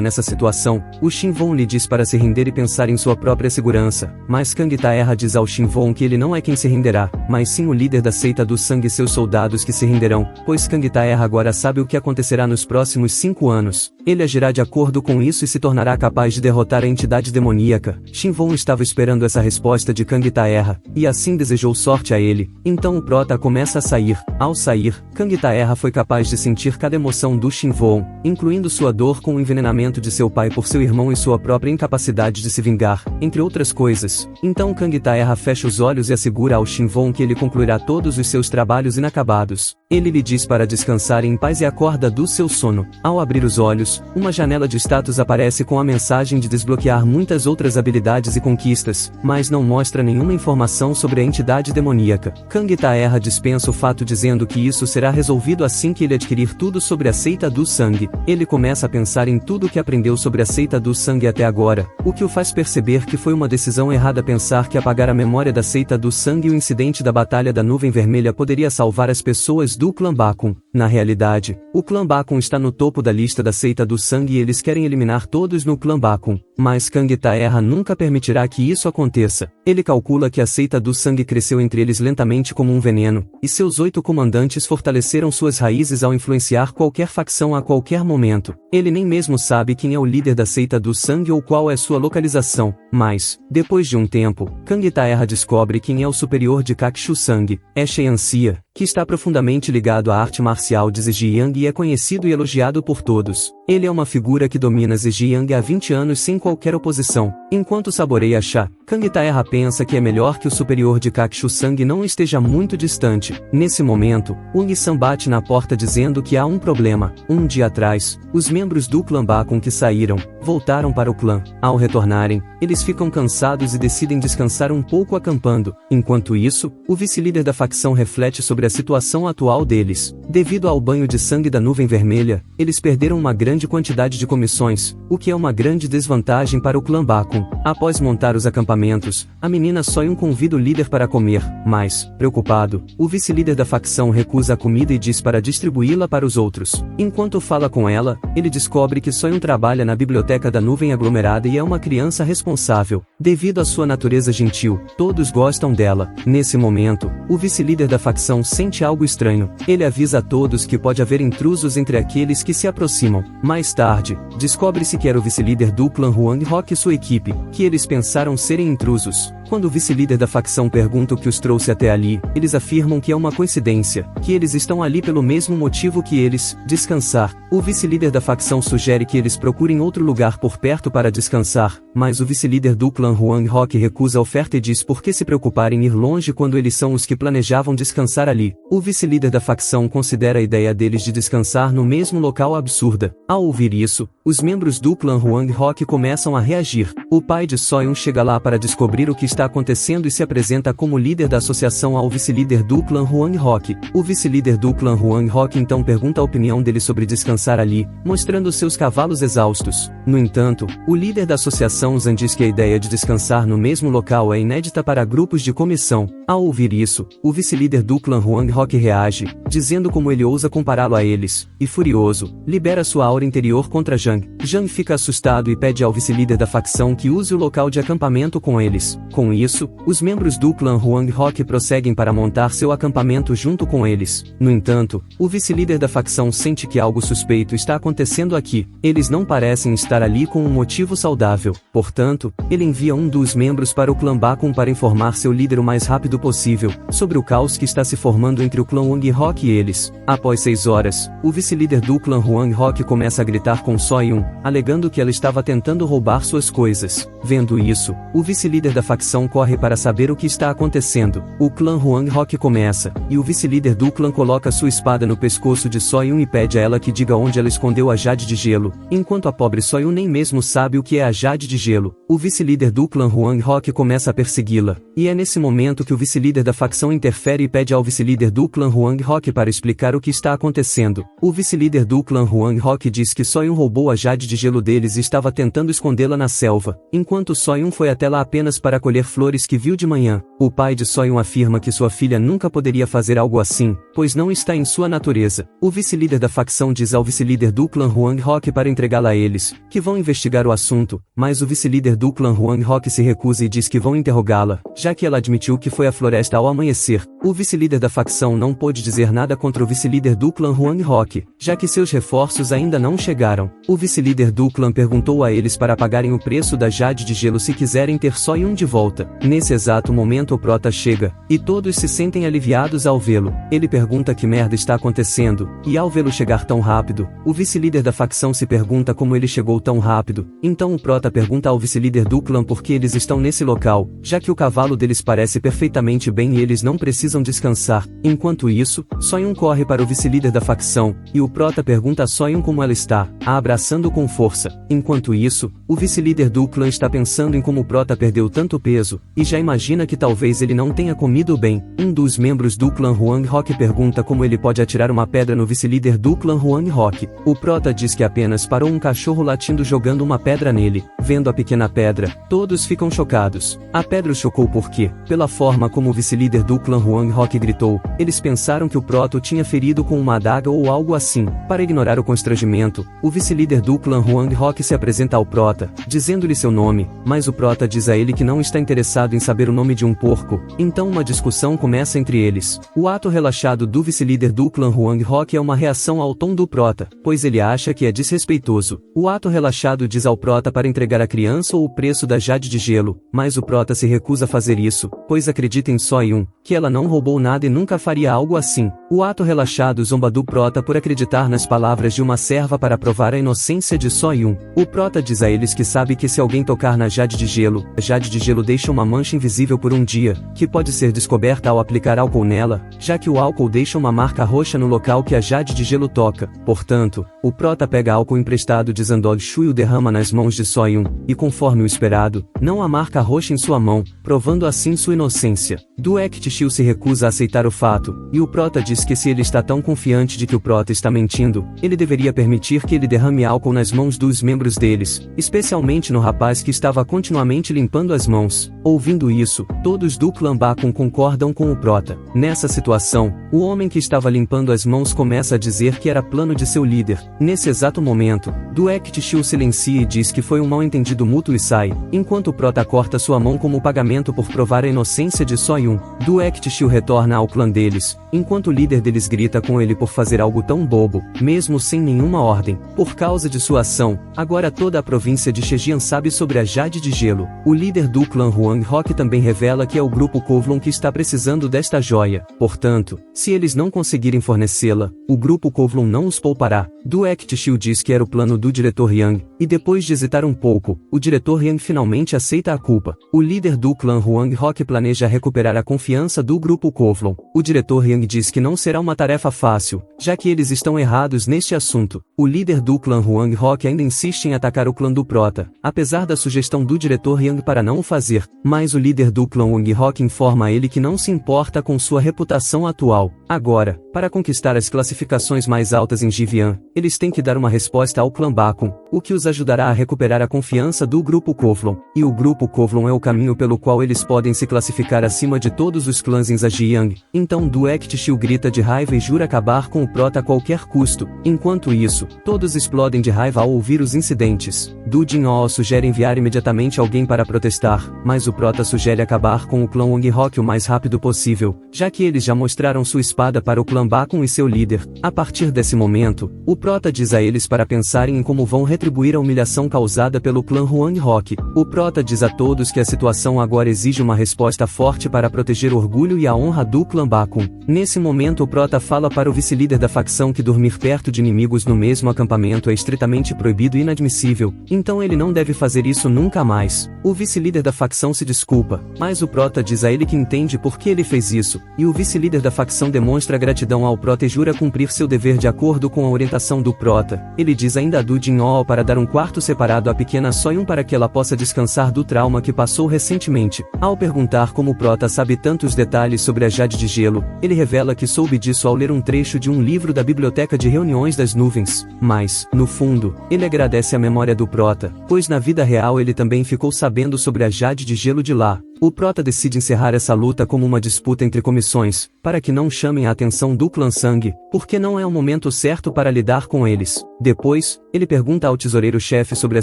nessa situação, o Shinvon lhe diz para se render e pensar em sua própria segurança, mas Kang Taerra diz ao Shinvon que ele não é quem se renderá, mas sim o líder da seita do sangue e seus soldados que se renderão, pois Kang Taerra agora sabe o que acontecerá nos próximos 5 anos. Ele agirá de acordo com isso e se tornará capaz de derrotar a entidade demoníaca. Shinvon estava esperando essa resposta de Kang Taerra, e assim desejou sorte a ele. Então o Prota começa a sair. Ao sair, Kang Taerra foi capaz de sentir cada emoção do Shinvon, incluindo sua dor com o envenenamento de seu pai por seu irmão e sua própria incapacidade de se vingar, entre outras coisas. Então Kang Taerra fecha os olhos e assegura ao Shinvon que ele concluirá todos os seus trabalhos inacabados. Ele lhe diz para descansar em paz e acorda do seu sono. Ao abrir os olhos, uma janela de status aparece com a mensagem de desbloquear muitas outras habilidades e conquistas, mas não mostra nenhuma informação sobre a entidade demoníaca. Kang Taerra dispensa o fato dizendo que isso será resolvido assim que ele adquirir tudo sobre a seita do sangue. Ele começa a pensar em tudo o que aprendeu sobre a seita do sangue até agora, o que o faz perceber que foi uma decisão errada pensar que apagar a memória da seita do sangue e o incidente da Batalha da Nuvem Vermelha poderia salvar as pessoas do clã Bakun. Na realidade, o clã Bakun está no topo da lista da seita do sangue e eles querem eliminar todos no clã Bakun, mas Kang Taerra nunca permitirá que isso aconteça. Ele calcula que a seita do sangue cresceu entre eles lentamente como um veneno, e seus 8 comandantes fortaleceram suas raízes ao influenciar qualquer facção a qualquer momento. Ele nem mesmo sabe quem é o líder da seita do sangue ou qual é sua localização, mas, depois de um tempo, Kang Taerra descobre quem é o superior de Kakshu Sangue, é Sheanxia, que está profundamente ligado à arte marcial de Zhejiang e é conhecido e elogiado por todos. Ele é uma figura que domina Zhejiang há 20 anos sem qualquer oposição. Enquanto saboreia chá, Kang Taerra pensa que é melhor que o superior de Kakshu Sangue não esteja muito distante. Nesse momento, Ung-san bate na porta dizendo que há um problema. Um dia atrás, os membros do clã Bakun que saíram, voltaram para o clã. Ao retornarem, eles ficam cansados e decidem descansar um pouco acampando. Enquanto isso, o vice-líder da facção reflete sobre a situação atual deles. Devido ao banho de sangue da nuvem vermelha, eles perderam uma grande quantidade de comissões, o que é uma grande desvantagem para o clã Bakun. Após montar os acampamentos, a menina Soyun convida o líder para comer, mas, preocupado, o vice-líder da facção recusa a comida e diz para distribuí-la para os outros. Enquanto fala com ela, ele descobre que Soyun trabalha na biblioteca da nuvem aglomerada e é uma criança responsável. Devido à sua natureza gentil, todos gostam dela. Nesse momento, o vice-líder da facção sente algo estranho. Ele avisa a todos que pode haver intrusos entre aqueles que se aproximam. Mais tarde, descobre-se que era o vice-líder do clã Huang Rock e sua equipe, que eles pensaram serem intrusos. Quando o vice-líder da facção pergunta o que os trouxe até ali, eles afirmam que é uma coincidência, que eles estão ali pelo mesmo motivo que eles, descansar. O vice-líder da facção sugere que eles procurem outro lugar por perto para descansar, mas o vice-líder do clã Huang Rock recusa a oferta e diz por que se preocupar em ir longe quando eles são os que planejavam descansar ali. O vice-líder da facção considera a ideia deles de descansar no mesmo local absurda. Ao ouvir isso, os membros do clã Huang Hok começam a reagir. O pai de Soyun chega lá para descobrir o que está acontecendo e se apresenta como líder da associação ao vice-líder do clã Huang Hok. O vice-líder do clã Huang Hok então pergunta a opinião dele sobre descansar ali, mostrando seus cavalos exaustos. No entanto, o líder da associação Zhan diz que a ideia de descansar no mesmo local é inédita para grupos de comissão. Ao ouvir isso, o vice-líder do clã Huang Hok reage, dizendo como ele ousa compará-lo a eles, e furioso, libera sua aura interior contra Zhang. Zhang fica assustado e pede ao vice-líder da facção que use o local de acampamento com eles. Com isso, os membros do clã Huang Hok prosseguem para montar seu acampamento junto com eles. No entanto, o vice-líder da facção sente que algo suspeito está acontecendo aqui. Eles não parecem estar ali com um motivo saudável. Portanto, ele envia um dos membros para o clã Bakun para informar seu líder o mais rápido possível sobre o caos que está se formando entre o clã Huang Hok e eles. Após 6 horas, o vice-líder do clã Huang Hok começa a gritar com Soyun, alegando que ela estava tentando roubar suas coisas. Vendo isso, o vice-líder da facção corre para saber o que está acontecendo. O clã Huang Hok começa, e o vice-líder do clã coloca sua espada no pescoço de Soyun e pede a ela que diga onde ela escondeu a Jade de Gelo, enquanto a pobre Soyun nem mesmo sabe o que é a Jade de Gelo. O vice-líder do clã Huang Hok começa a persegui-la, e é nesse momento que o vice-líder da facção interfere e pede ao vice-líder do clã Huang Hok para explicar o que está acontecendo. O vice-líder do clã Huang Hok diz que Soyun roubou a Jade de Gelo deles e estava tentando escondê-la na selva, enquanto Soyun foi até lá apenas para colher flores que viu de manhã. O pai de Soyun afirma que sua filha nunca poderia fazer algo assim, pois não está em sua natureza. O vice-líder da facção diz ao vice-líder do clã Huang Hok para entregá-la a eles, que vão investigar o assunto, mas o vice-líder do clã Huang Hok se recusa e diz que vão interrogá-la, já que ela admitiu que foi à floresta ao amanhecer. O vice-líder da facção não pôde dizer nada contra o vice-líder do clã Huang Hok, já que seus reforços ainda não chegaram. O vice-líder do clã perguntou a eles para pagarem o preço da Jade de Gelo se quiserem ter Soyun de volta. Nesse exato momento o prota chega, e todos se sentem aliviados ao vê-lo. Ele pergunta que merda está acontecendo, e ao vê-lo chegar tão rápido, o vice-líder da facção se pergunta como ele chegou tão rápido. Então o prota pergunta ao vice-líder do clã por que eles estão nesse local, já que o cavalo deles parece perfeitamente bem e eles não precisam descansar. Enquanto isso, Soyun corre para o vice-líder da facção, e o prota pergunta a Soyun como ela está, a abraçando com força. Enquanto isso, o vice-líder do clã está pensando em como o prota perdeu tanto peso, e já imagina que talvez ele não tenha comido bem. Um dos membros do clã Huang Hok pergunta como ele pode atirar uma pedra no vice-líder do clã Huang Hok. O prota diz que apenas parou um cachorro latindo jogando uma pedra nele. Vendo a pequena pedra, todos ficam chocados. A pedra os chocou porque, pela forma como o vice-líder do clã Huang Hok gritou, eles pensaram que o prota o tinha ferido com uma adaga ou algo assim. Para ignorar o constrangimento, o vice-líder do clã Huang Hok se apresenta ao prota, dizendo-lhe seu nome, mas o prota diz a ele que não está interessado em saber o nome de um porco. Então uma discussão começa entre eles. O ato relaxado do vice-líder do clã Huang Hok é uma reação ao tom do prota, pois ele acha que é desrespeitoso. O ato relaxado diz ao prota para entregar a criança ou o preço da Jade de Gelo, mas o prota se recusa a fazer isso, pois acredita em Soyun, que ela não roubou nada e nunca faria algo assim. O ato relaxado zomba do prota por acreditar nas palavras de uma serva para provar a inocência de Soyun. O prota diz a eles que sabe que se alguém tocar na Jade de Gelo, a Jade de Gelo deixa uma mancha invisível por um dia, que pode ser descoberta ao aplicar álcool nela, já que o álcool deixa uma marca roxa no local que a Jade de Gelo toca. Portanto, o prota pega álcool emprestado de Zandog Shu e o derrama nas mãos de Soyun, e conforme o esperado, não há marca roxa em sua mão, provando assim sua inocência. Duect Shiu se recusa a aceitar o fato, e o prota diz que se ele está tão confiante de que o prota está mentindo, ele deveria permitir que ele derrame álcool nas mãos dos membros deles, especialmente no rapaz que estava continuamente limpando as mãos. Ouvindo isso, todos do clã Bakun concordam com o prota. Nessa situação, o homem que estava limpando as mãos começa a dizer que era plano de seu líder. Nesse exato momento, Duect Shiu silencia e diz que foi um mal-entendido mútuo e sai, enquanto o prota corta sua mão como pagamento por provar a inocência de Soyun. Duect Shiu retorna ao clã deles, enquanto o líder deles grita com ele por fazer algo tão bobo, mesmo sem nenhuma ordem. Por causa de sua ação, agora toda a província de Shejian sabe sobre a Jade de Gelo. O líder do clã Huang Hok também revela que é o grupo Kowloon que está precisando desta joia. Portanto, se eles não conseguirem fornecê-la, o grupo Kowloon não os poupará. Duect Shiu diz que era o plano do diretor Yang, e depois de hesitar um pouco, o diretor Yang finalmente aceita a culpa. O líder do clã Huang Hok planeja recuperar a confiança do grupo Kowloon. O diretor Yang diz que não será uma tarefa fácil, já que eles estão errados neste assunto. O líder do clã Huang Hok ainda insiste em atacar o clã do Prota, apesar da sugestão do diretor Yang para não o fazer, mas o líder do clã Huang Hok informa a ele que não se importa com sua reputação atual. Agora, para conquistar as classificações mais altas em Jivian, eles têm que dar uma resposta ao clã Bakun, o que os ajudará a recuperar a confiança do grupo Kowloon. E o grupo Kowloon é o caminho pelo qual eles podem se classificar acima de todos os clãs em Zhejiang. Então Du Ektishil grita de raiva e jura acabar com o Prota a qualquer custo. Enquanto isso, todos explodem de raiva ao ouvir os incidentes. Du Jinhao sugere enviar imediatamente alguém para protestar, mas o Prota sugere acabar com o clã Wang Hok o mais rápido possível, já que eles já mostraram sua espada para o clã Bakun e seu líder. A partir desse momento, o Prota diz a eles para pensarem em como vão retribuir a humilhação causada pelo clã Huang Hok. O Prota diz a todos que a situação agora exige uma resposta forte para proteger o orgulho e a honra do clã Bakun. Nesse momento o Prota fala para o vice-líder da facção que dormir perto de inimigos no mesmo acampamento é estritamente proibido e inadmissível, então ele não deve fazer isso nunca mais. O vice-líder da facção se desculpa, mas o Prota diz a ele que entende por que ele fez isso, e o vice-líder da facção demonstra gratidão ao Prota e jura cumprir seu dever de acordo com a orientação do Prota. Ele diz ainda a Du Jinhao para dar um quarto separado à pequena Soyun para que ela possa descansar do trauma que passou recentemente. Ao perguntar como o Prota sabe tantos detalhes sobre a Jade de Gelo, ele revela que soube disso ao ler um trecho de um livro da Biblioteca de Reuniões das Nuvens. Mas, no fundo, ele agradece a memória do Prota, pois na vida real ele também ficou sabendo sobre a Jade de Gelo de lá. O Prota decide encerrar essa luta como uma disputa entre comissões, para que não chamem a atenção do clã Sangue, porque não é o momento certo para lidar com eles. Depois, ele pergunta ao tesoureiro-chefe sobre a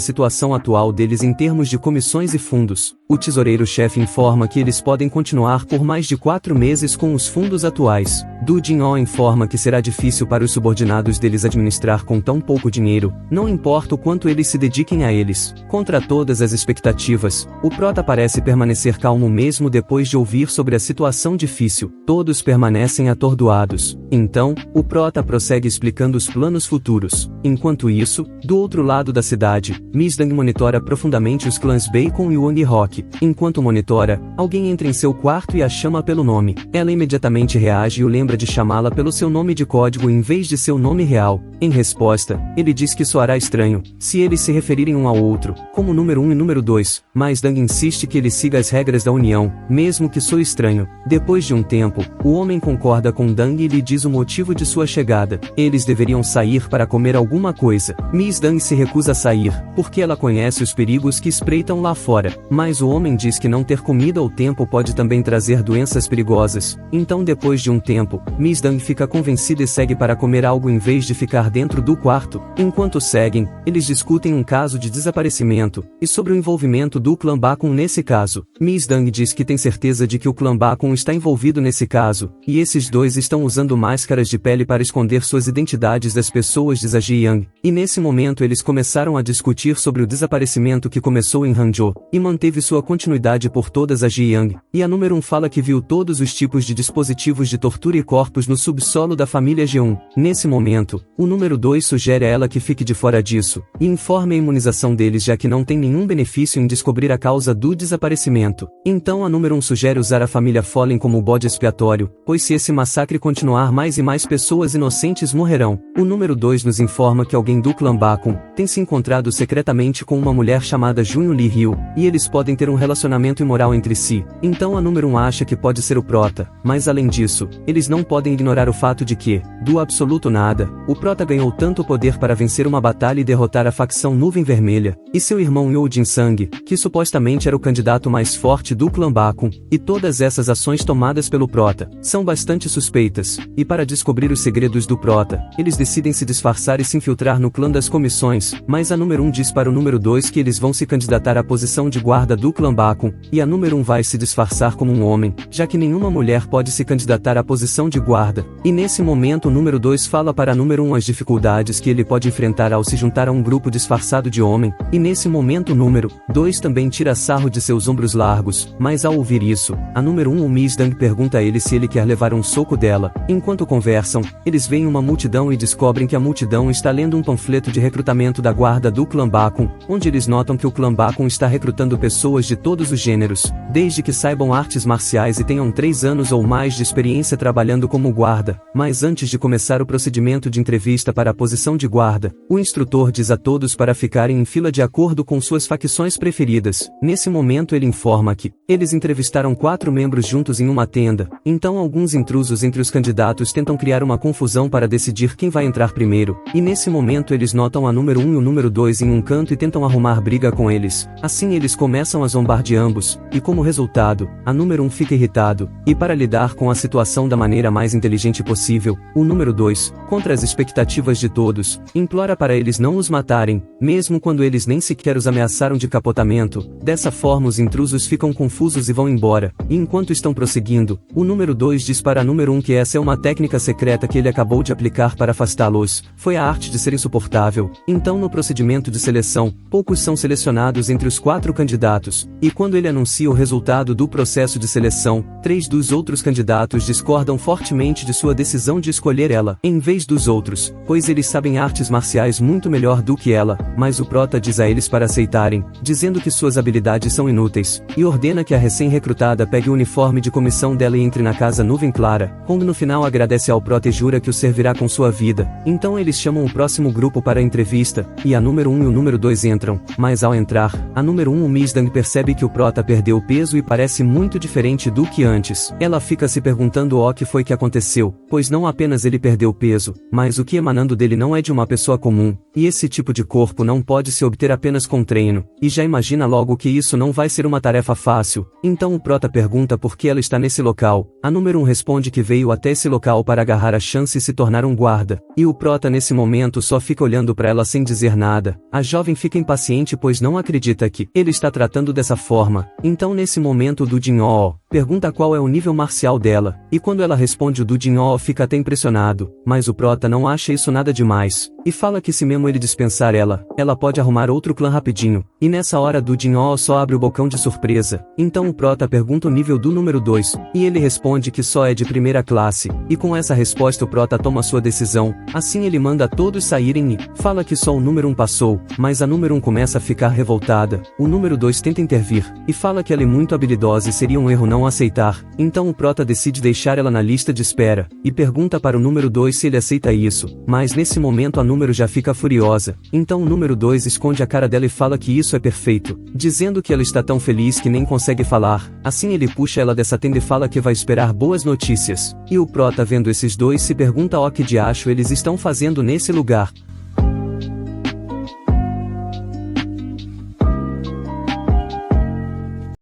situação atual deles em termos de comissões e fundos. O tesoureiro-chefe informa que eles podem continuar por mais de 4 meses com os fundos atuais. Du Jinhao informa que será difícil para os subordinados deles administrar com tão pouco dinheiro, não importa o quanto eles se dediquem a eles. Contra todas as expectativas, o Prota parece permanecer calmo mesmo depois de ouvir sobre a situação difícil. Todos permanecem atordoados. Então, o Prota prossegue explicando os planos futuros. Enquanto isso, do outro lado da cidade, Miss Dang monitora profundamente os clãs Bacon e Wang Hok. Enquanto monitora, alguém entra em seu quarto e a chama pelo nome. Ela imediatamente reage e o lembra de chamá-la pelo seu nome de código em vez de seu nome real. Em resposta, ele diz que soará estranho se eles se referirem um ao outro, como número 1 e número 2, mas Dang insiste que ele siga as regras da união, mesmo que soe estranho. Depois de um tempo, o homem concorda com Dang e lhe diz o motivo de sua chegada. Eles deveriam sair para comer alguma coisa. Miss Dang se recusa a sair, porque ela conhece os perigos que espreitam lá fora, mas o homem diz que não ter comida ao tempo pode também trazer doenças perigosas. Então depois de um tempo, Miss Dang fica convencida e segue para comer algo em vez de ficar dentro do quarto. Enquanto seguem, eles discutem um caso de desaparecimento, e sobre o envolvimento do clã Bakun nesse caso. Miss Dang diz que tem certeza de que o clã Bakun está envolvido nesse caso, e esses dois estão usando máscaras de pele para esconder suas identidades das pessoas de Zhejiang. E nesse momento eles começaram a discutir sobre o desaparecimento que começou em Hangzhou, e manteve sua continuidade por toda Zhejiang. E a número 1 fala que viu todos os tipos de dispositivos de tortura e corpos no subsolo da família G1. Nesse momento, o número 2 sugere a ela que fique de fora disso, e informe a imunização deles já que não tem nenhum benefício em descobrir a causa do desaparecimento. Então a número 1 sugere usar a família Fallen como bode expiatório, pois se esse massacre continuar mais e mais pessoas inocentes morrerão. O número 2 nos informa que alguém do clã Bakun tem se encontrado secretamente com uma mulher chamada Junho Lee Ryu, e eles podem ter um relacionamento imoral entre si. Então a número 1 acha que pode ser o Prota, mas além disso, eles não podem ignorar o fato de que, do absoluto nada, o Prota ganhou tanto poder para vencer uma batalha e derrotar a facção Nuvem Vermelha, e seu irmão Yo Jin-sang, que supostamente era o candidato mais forte do clã Bakun, e todas essas ações tomadas pelo Prota são bastante suspeitas, e para descobrir os segredos do Prota, eles decidem se disfarçar e se infiltrar no clã das comissões, mas a número 1 diz para o número 2 que eles vão se candidatar à posição de guarda do clã Bakun, e a número 1 vai se disfarçar como um homem, já que nenhuma mulher pode se candidatar à posição de guarda. E nesse momento o número 2 fala para a número 1 as dificuldades que ele pode enfrentar ao se juntar a um grupo disfarçado de homem, e nesse momento o número 2 também tira sarro de seus ombros largos, mas ao ouvir isso, a número 1 Miss Dang pergunta a ele se ele quer levar um soco dela. Enquanto Enquanto conversam, eles veem uma multidão e descobrem que a multidão está lendo um panfleto de recrutamento da guarda do clã Bacon, onde eles notam que o clã Bacon está recrutando pessoas de todos os gêneros, desde que saibam artes marciais e tenham 3 anos ou mais de experiência trabalhando como guarda. Mas antes de começar o procedimento de entrevista para a posição de guarda, o instrutor diz a todos para ficarem em fila de acordo com suas facções preferidas. Nesse momento ele informa que eles entrevistaram 4 membros juntos em uma tenda, então alguns intrusos entre os candidatos tentam criar uma confusão para decidir quem vai entrar primeiro, e nesse momento eles notam a número 1 e o número 2 em um canto e tentam arrumar briga com eles. Assim eles começam a zombar de ambos, e como resultado, a número 1 fica irritado, e para lidar com a situação da maneira mais inteligente possível, o número 2, contra as expectativas de todos, implora para eles não os matarem, mesmo quando eles nem sequer os ameaçaram de capotamento. Dessa forma os intrusos ficam confusos e vão embora, e enquanto estão prosseguindo, o número 2 diz para a número 1 que essa é uma técnica secreta que ele acabou de aplicar para afastá-los, foi a arte de ser insuportável. Então no procedimento de seleção, poucos são selecionados entre os 4 candidatos, e quando ele anuncia o resultado do processo de seleção, 3 dos outros candidatos discordam fortemente de sua decisão de escolher ela, em vez dos outros, pois eles sabem artes marciais muito melhor do que ela, mas o prota diz a eles para aceitarem, dizendo que suas habilidades são inúteis, e ordena que a recém-recrutada pegue o uniforme de comissão dela e entre na casa Nuvem Clara. Kong no final agradece ao prota e jura que o servirá com sua vida. Então eles chamam o próximo grupo para a entrevista, e a número 1 e o número 2 entram, mas ao entrar, a número 1 o Misdang percebe que o prota perdeu peso e parece muito diferente do que antes. Ela fica se perguntando o que foi que aconteceu, pois não apenas ele perdeu peso, mas o que emanando dele não é de uma pessoa comum, e esse tipo de corpo não pode se obter apenas com treino, e já imagina logo que isso não vai ser uma tarefa fácil. Então o prota pergunta por que ela está nesse local. A número 1 responde que veio até esse local para agarrar a chance e se tornar um guarda, e o prota nesse momento só fica olhando para ela sem dizer nada. A jovem fica impaciente pois não acredita que ele está tratando dessa forma. Então nesse momento o do Jin-Oh pergunta qual é o nível marcial dela, e quando ela responde o do Jin-Oh fica até impressionado, mas o prota não acha isso nada demais, e fala que se mesmo ele dispensar ela pode arrumar outro clã rapidinho, e nessa hora do Jin-Oh só abre o bocão de surpresa. Então o prota pergunta o nível do número 2, e ele responde que só é de primeira classe, e com essa resposta o prota toma sua decisão. Assim ele manda todos saírem e fala que só o número 1 passou, mas a número 1 começa a ficar revoltada. O número 2 tenta intervir, e fala que ela é muito habilidosa e seria um erro não aceitar. Então o prota decide deixar ela na lista de espera, e pergunta para o número 2 se ele aceita isso, mas nesse momento a número já fica furiosa. Então o número 2 esconde a cara dela e fala que isso é perfeito, dizendo que ela está tão feliz que nem consegue falar. Assim ele puxa ela dessa tenda e fala que vai esperar boas notícias, e o prota vendo esses dois se pergunta o que diacho eles estão fazendo nesse lugar.